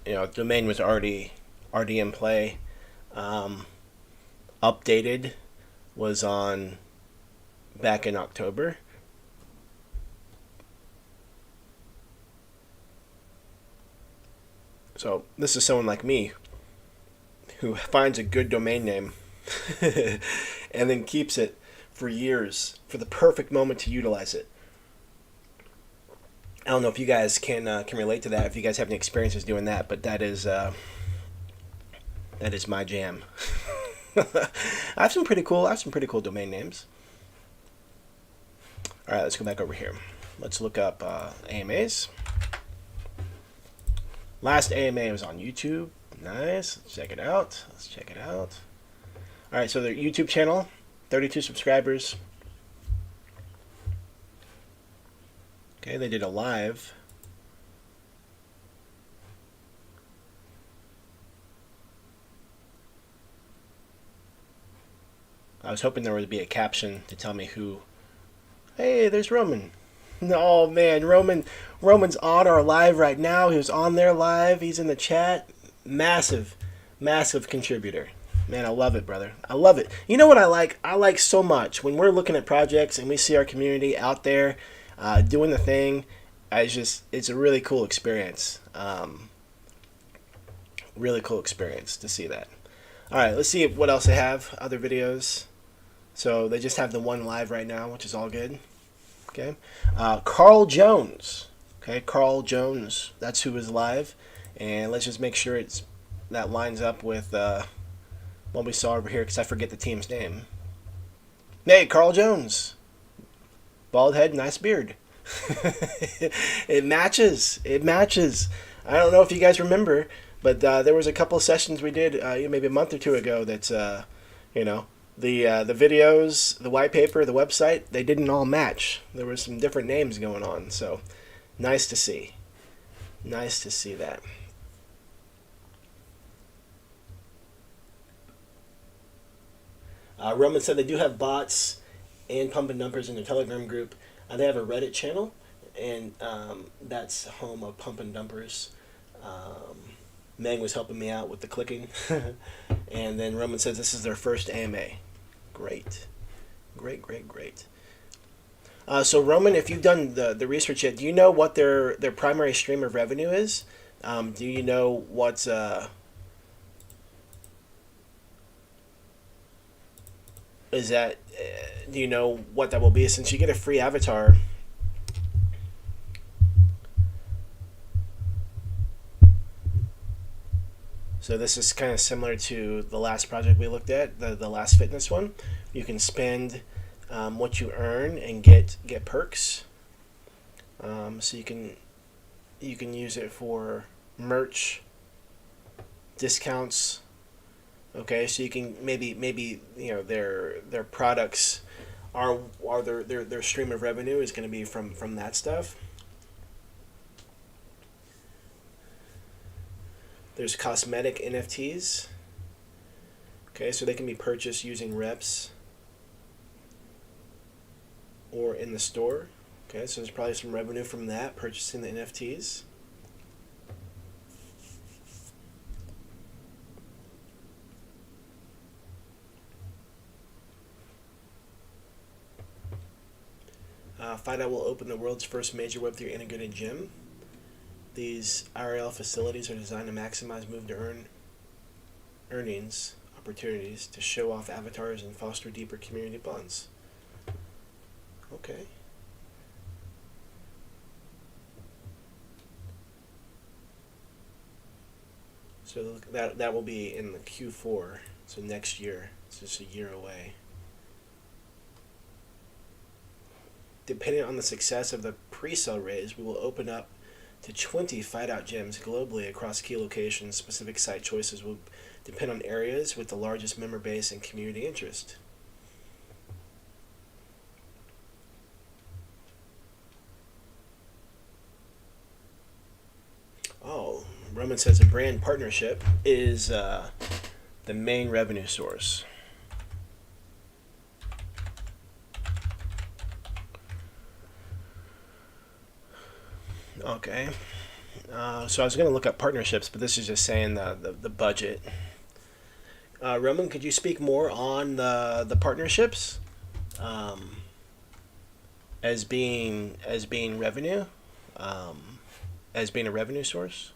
you know, domain was already in play. Updated was on back in October. So this is someone like me who finds a good domain name and then keeps it for years for the perfect moment to utilize it. I don't know if you guys can relate to that, if you guys have any experiences doing that, but that is my jam. I have some pretty cool domain names. All right, let's go back over here. Let's look up AMAs. Last AMA was on YouTube. Nice. Let's check it out. All right, so their YouTube channel, 32 subscribers. Okay, they did a live I was hoping there would be a caption to tell me who. Hey, there's Roman. Oh man, Roman's on our live right now. He was on there live. He's in the chat. Massive, massive contributor. Man, I love it, brother. I love it. You know what I like? I like so much when we're looking at projects and we see our community out there doing the thing. It's a really cool experience. Really cool experience to see that. All right, let's see what else they have. Other videos. So they just have the one live right now, which is all good. Okay, Carl Jones. Okay, Carl Jones. That's who is live, and let's just make sure that lines up with what we saw over here, because I forget the team's name. Hey, Carl Jones. Bald head, nice beard. It matches. It matches. I don't know if you guys remember, but there was a couple of sessions we did maybe a month or two ago that you know. The videos, the white paper, the website, they didn't all match. There were some different names going on, so nice to see. Nice to see that. Roman said they do have bots and pump and dumpers in their Telegram group. They have a Reddit channel, and that's home of pump and dumpers. Meg was helping me out with the clicking. And then Roman says this is their first AMA. Great. Great, great, great. So Roman, if you've done the research yet, do you know what their primary stream of revenue is? Do you know what's is that? Do you know what that will be? Since you get a free avatar. So this is kind of similar to the last project we looked at, the last fitness one. You can spend what you earn and get perks. So you can use it for merch, discounts. Okay, so you can maybe their products are their stream of revenue is going to be from that stuff. There's cosmetic NFTs. Okay, so they can be purchased using reps or in the store. Okay, so there's probably some revenue from that, purchasing the NFTs. FideOut will open the world's first major Web3 integrated gym. These IRL facilities are designed to maximize move-to-earn earnings opportunities to show off avatars and foster deeper community bonds. Okay. So that will be in the Q4, so next year. It's just a year away. Depending on the success of the pre-sale raise, we will open up to 20 FideOut gyms globally across key locations. Specific site choices will depend on areas with the largest member base and community interest. Oh, Roman says a brand partnership is the main revenue source. Okay. So I was going to look up partnerships, but this is just saying the budget. Roman, could you speak more on the partnerships as being revenue, as being a revenue source?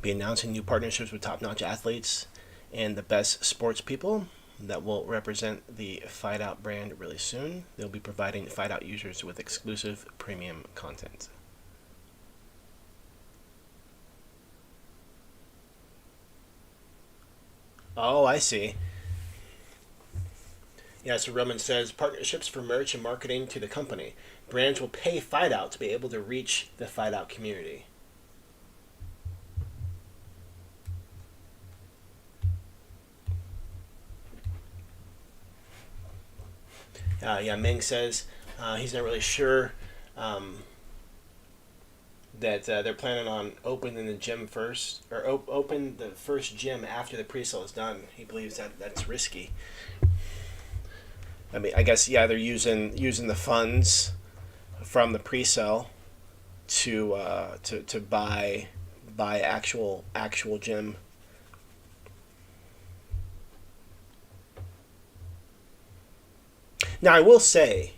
Be announcing new partnerships with top-notch athletes and the best sports people that will represent the FideOut brand really soon. They'll be providing FideOut users with exclusive premium content. Oh, I see. Yeah, so Roman says partnerships for merch and marketing to the company. Brands will pay Fight Out to be able to reach the Fight Out community. Yeah, Ming says he's not really sure um, that they're planning on opening the gym first, or open the first gym after the pre-sale is done. He believes that that's risky. I mean, I guess yeah, they're using the funds from the pre-sale to buy actual gym. Now I will say,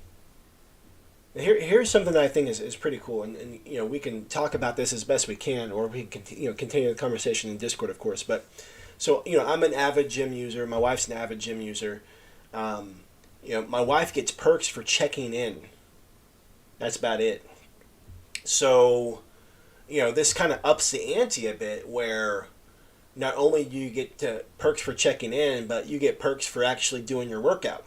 here's something that I think is pretty cool, and we can talk about this as best we can, or we can continue the conversation in Discord, of course. But so I'm an avid gym user. My wife's an avid gym user. Um, my wife gets perks for checking in. That's about it. So this kind of ups the ante a bit, where not only do you get perks for checking in, but you get perks for actually doing your workout.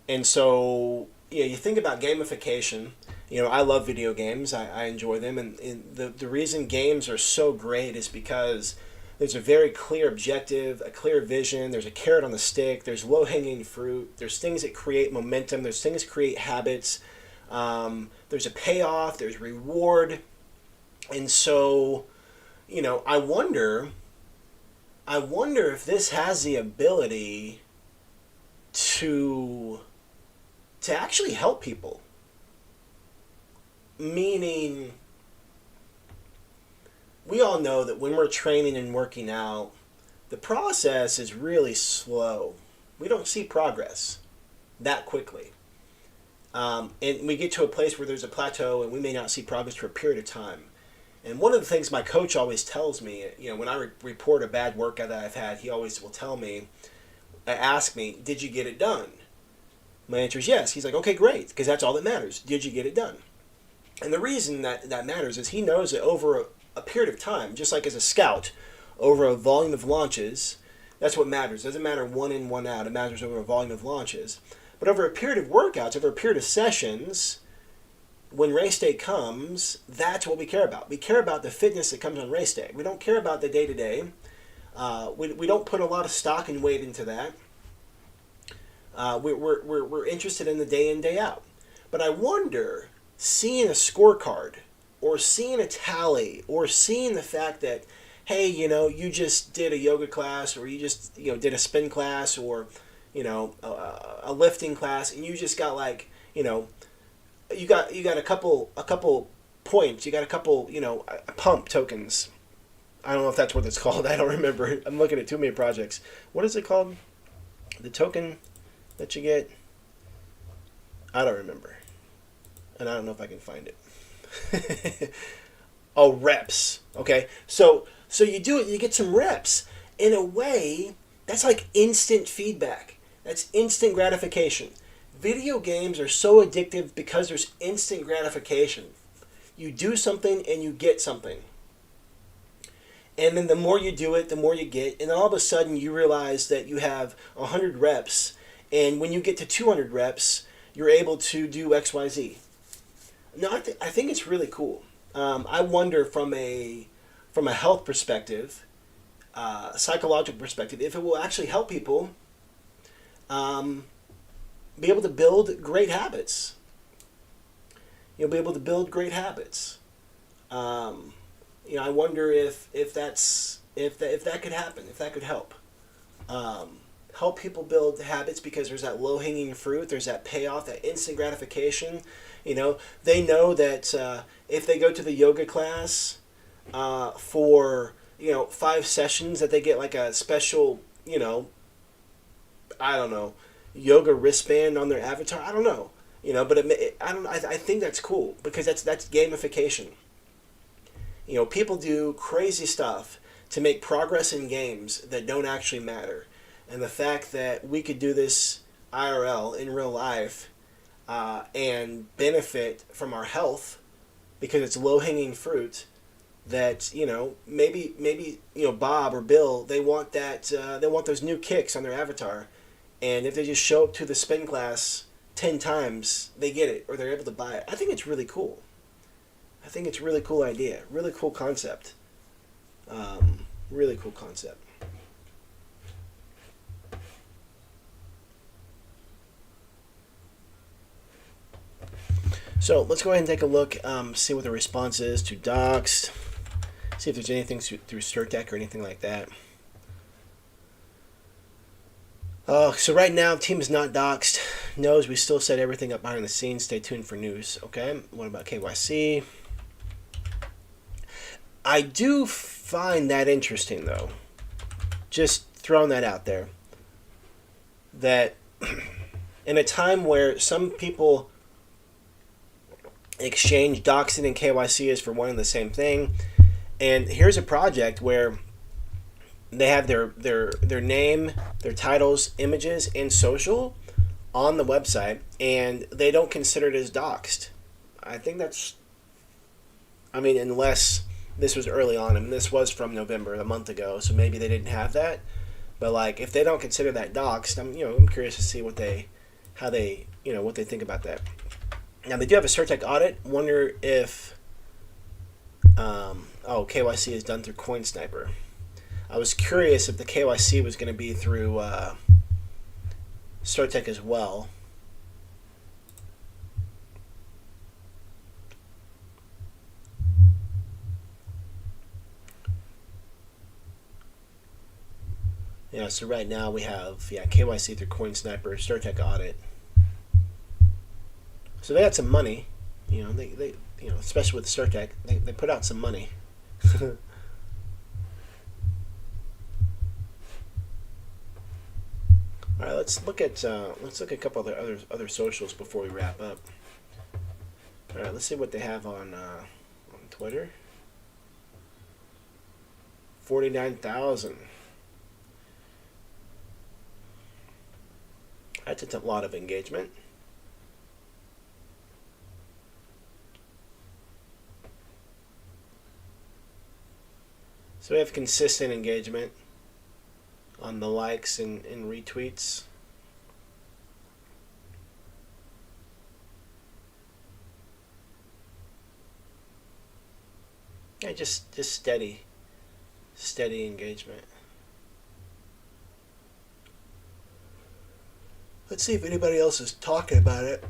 And so, you think about gamification. I love video games. I enjoy them. And the reason games are so great is because there's a very clear objective, a clear vision. There's a carrot on the stick. There's low-hanging fruit. There's things that create momentum. There's things that create habits. There's a payoff. There's reward. And so, I wonder if this has the ability to actually help people. Meaning, we all know that when we're training and working out, the process is really slow. We don't see progress that quickly. And we get to a place where there's a plateau and we may not see progress for a period of time. And one of the things my coach always tells me, when I report a bad workout that I've had, he always will tell me, ask me, did you get it done? My answer is yes. He's like, okay, great, because that's all that matters. Did you get it done? And the reason that matters is he knows that over a period of time, just like as a scout, over a volume of launches, that's what matters. It doesn't matter one in, one out. It matters over a volume of launches. But over a period of workouts, over a period of sessions, when race day comes, that's what we care about. We care about the fitness that comes on race day. We don't care about the day-to-day. We don't put a lot of stock and weight into that. We're interested in the day in, day out. But I wonder, seeing a scorecard, or seeing a tally, or seeing the fact that, hey, you just did a yoga class, or you just did a spin class, or a lifting class, and you just got you got a couple points, you got a couple pump tokens. I don't know if that's what it's called. I don't remember. I'm looking at too many projects. What is it called? The token that you get? I don't remember. And I don't know if I can find it. Oh, reps. Okay. So you do it, you get some reps. In a way, that's like instant feedback. That's instant gratification. Video games are so addictive because there's instant gratification. You do something and you get something. And then the more you do it, the more you get. And then all of a sudden you realize that you have 100 reps. And when you get to 200 reps, you're able to do X, Y, Z. No, I think it's really cool. I wonder from a health perspective, psychological perspective, if it will actually help people be able to build great habits. You'll be able to build great habits. I wonder if that could happen, if that could help. Help people build habits, because there's that low-hanging fruit, there's that payoff, that instant gratification. They know that if they go to the yoga class for 5 sessions, that they get like a special, I don't know, yoga wristband on their avatar. I don't know, but I think that's cool, because that's gamification. People do crazy stuff to make progress in games that don't actually matter. And the fact that we could do this IRL, in real life, and benefit from our health because it's low-hanging fruit, that maybe Bob or Bill, they want those new kicks on their avatar, and if they just show up to the spin class 10 times, they get it, or they're able to buy it. I think it's really cool. I think it's a really cool idea, really cool concept. Really cool concept. So let's go ahead and take a look, see what the response is to doxed, see if there's anything through CertTech or anything like that. So right now, team is not doxed. Knows we still set everything up behind the scenes. Stay tuned for news. Okay, what about KYC? I do find that interesting, though. Just throwing that out there. That in a time where some people exchange doxing and KYC as for one and the same thing, and here's a project where they have their name, their titles, images, and social on the website, and they don't consider it as doxed. I think that's, I mean, unless this was early on. I mean, this was from November, a month ago, so maybe they didn't have that. But like, if they don't consider that doxed, I'm curious to see what they think about that. Now they do have a CertTech audit. Wonder if KYC is done through CoinSniper. I was curious if the KYC was going to be through CertTech as well. Yeah, so right now we have KYC through CoinSniper, CertTech audit. So they had some money, they especially with CertTech, they put out some money. All right, let's look at a couple of other socials before we wrap up. All right, let's see what they have on Twitter. 49,000. That's a lot of engagement. So we have consistent engagement on the likes and retweets. Yeah, just steady engagement. Let's see if anybody else is talking about it.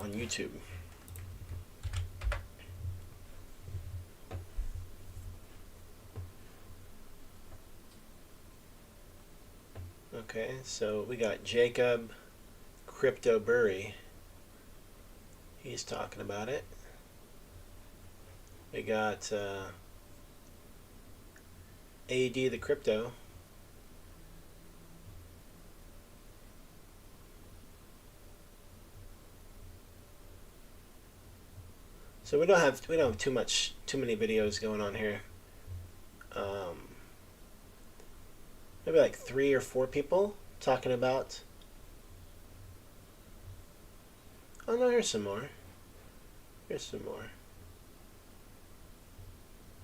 On YouTube. Okay, so we got Jacob Crypto Burry. He's talking about it. We got AD the Crypto. So we don't have too many videos going on here. Maybe like 3 or 4 people talking about. Oh no, here's some more.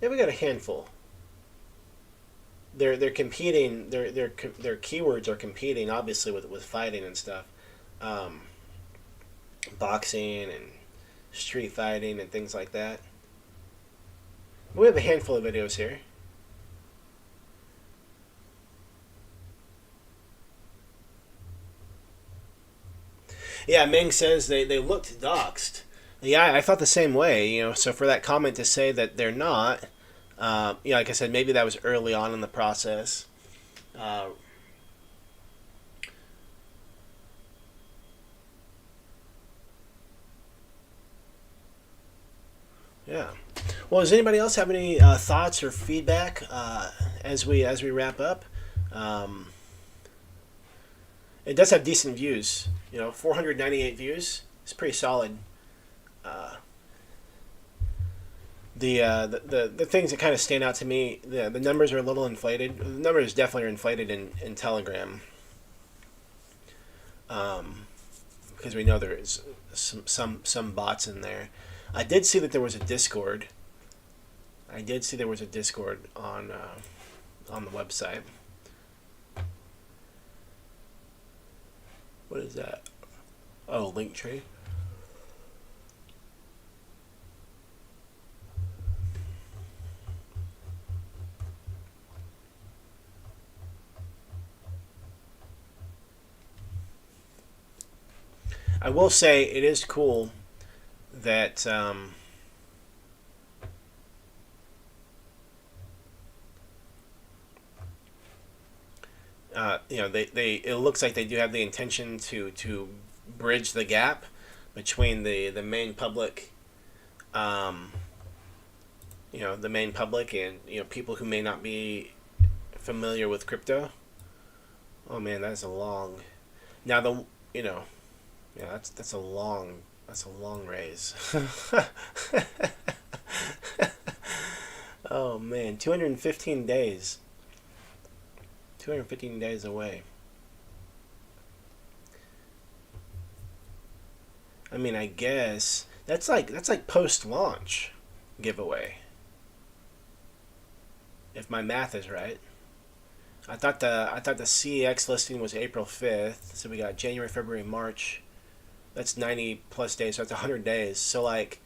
Yeah, we got a handful. They're competing. Their keywords are competing, obviously, with fighting and stuff, boxing and street fighting and things like that. We have a handful of videos here. Yeah, Ming says they looked doxed. Yeah, I thought the same way. So for that comment to say that they're not, like I said, maybe that was early on in the process. Yeah. Well, does anybody else have any thoughts or feedback as we wrap up? It does have decent views. 498 views. It's pretty solid. The things that kind of stand out to me, the numbers are a little inflated. The numbers definitely are inflated in Telegram, because we know there is some bots in there. I did see that there was a Discord. I did see there was a Discord on the website. What is that? Oh, Linktree. I will say it is cool that they it looks like they do have the intention to bridge the gap between the main public, um, the main public and people who may not be familiar with crypto. Oh man, that is a long. Now the you know yeah that's a long raise. Oh man, 215 days. 215 days away. I mean, I guess that's like post launch giveaway, if my math is right. I thought the CEX listing was April 5th, so we got January, February, March. That's 90 plus days, so that's 100 days. So like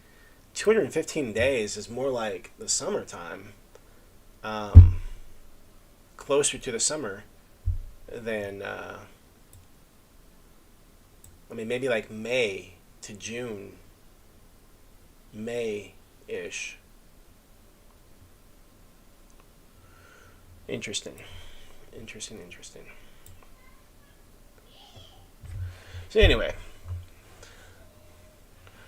215 days is more like the summertime, um, closer to the summer than I mean maybe like May to June, May ish. Interesting. Interesting, interesting. So anyway,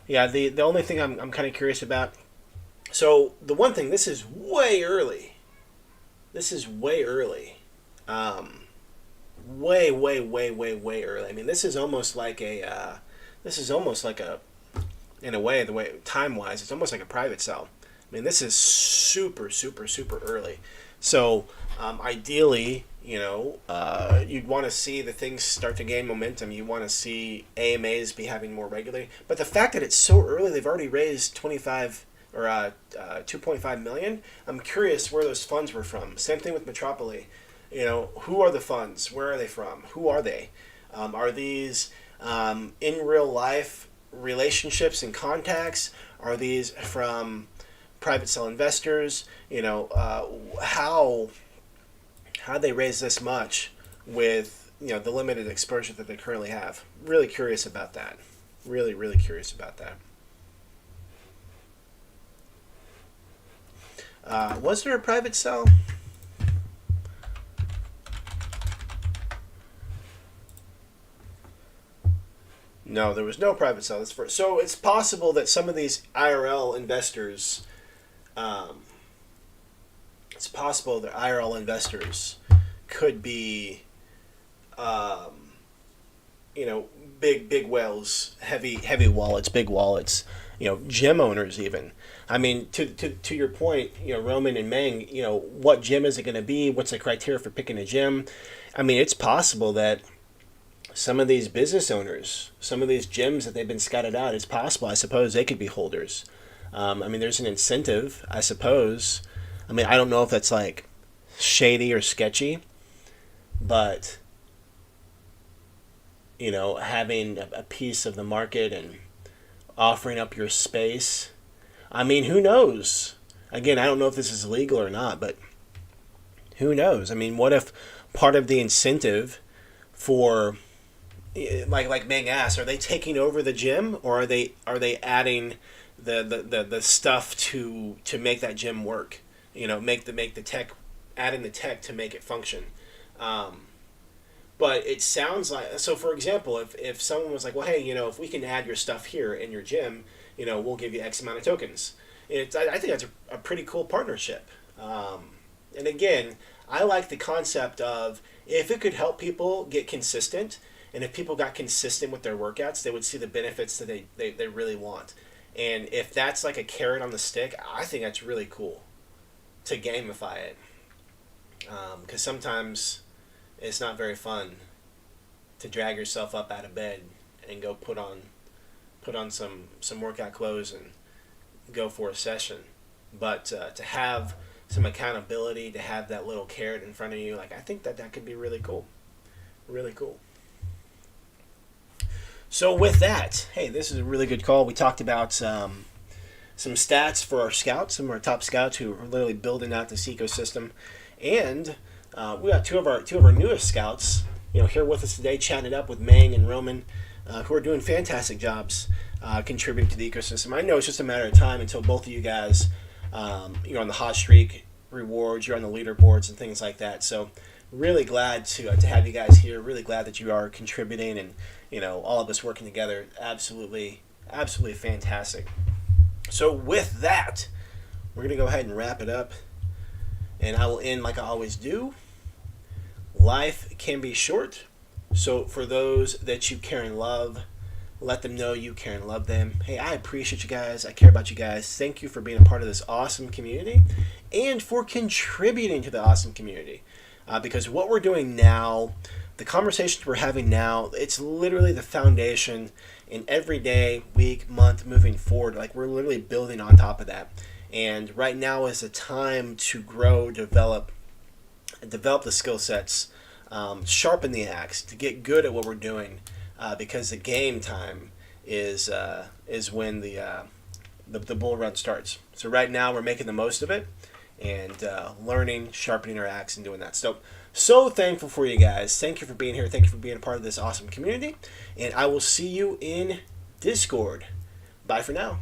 yeah, the only thing I'm kind of curious about. So the one thing, this is way early. This is way early. Um, way, way, way, way, way early. I mean, this is almost like a, in a way, the way time wise, it's almost like a private cell. I mean, this is super, super, super early. So ideally, you'd want to see the things start to gain momentum. You want to see AMAs be having more regularly. But the fact that it's so early, they've already raised 25 or 2.5 million. I'm curious where those funds were from. Same thing with Metropoly. Who are the funds? Where are they from? Who are they? Are these in real life relationships and contacts? Are these from private cell investors? How they raise this much with the limited exposure that they currently have. Really curious about that. Really, really curious about that. Was there a private cell? No, there was no private cell. So it's possible that some of these IRL investors, um, it's possible that IRL investors could be, um, big whales, heavy wallets, big wallets, gym owners even. I mean, to your point, Roman and Meng, what gym is it going to be? What's the criteria for picking a gym? I mean, it's possible that some of these business owners, some of these gyms that they've been scouted out, it's possible, I suppose, they could be holders. I mean, there's an incentive, I suppose. I mean, I don't know if that's like shady or sketchy, but having a piece of the market and offering up your space. I mean, who knows? Again, I don't know if this is legal or not, but who knows? I mean, what if part of the incentive for like Meng asked, are they taking over the gym or are they adding the stuff to make that gym work? Make the tech, adding the tech to make it function. Um, but it sounds like, so for example, if someone was like, well, hey, if we can add your stuff here in your gym, we'll give you X amount of tokens. I think that's a pretty cool partnership. And again, I like the concept of if it could help people get consistent, and if people got consistent with their workouts, they would see the benefits that they really want. And if that's like a carrot on the stick, I think that's really cool to gamify it. Because sometimes it's not very fun to drag yourself up out of bed and go put on some workout clothes and go for a session. But to have some accountability, to have that little carrot in front of you, like I think that could be really cool. Really cool. So with that, hey, this is a really good call. We talked about some stats for our scouts, some of our top scouts who are literally building out this ecosystem, and we got two of our newest scouts, here with us today, chatting it up with Mang and Roman, who are doing fantastic jobs contributing to the ecosystem. I know it's just a matter of time until both of you guys, you're on the hot streak rewards, you're on the leaderboards and things like that. So really glad to have you guys here. Really glad that you are contributing and all of us working together. Absolutely fantastic. So with that, we're gonna go ahead and wrap it up, and I will end like I always do. Life can be short, so for those that you care and love, let them know you care and love them. Hey, I appreciate you guys. I care about you guys. Thank you for being a part of this awesome community and for contributing to the awesome community. Because what we're doing now, the conversations we're having now, it's literally the foundation in every day, week, month, moving forward. Like we're literally building on top of that. And right now is the time to grow, develop the skill sets, sharpen the axe, to get good at what we're doing. Because the game time is when the bull run starts. So right now we're making the most of it and learning, sharpening our axe, and doing that. So thankful for you guys. Thank you for being here. Thank you for being a part of this awesome community. And I will see you in Discord. Bye for now.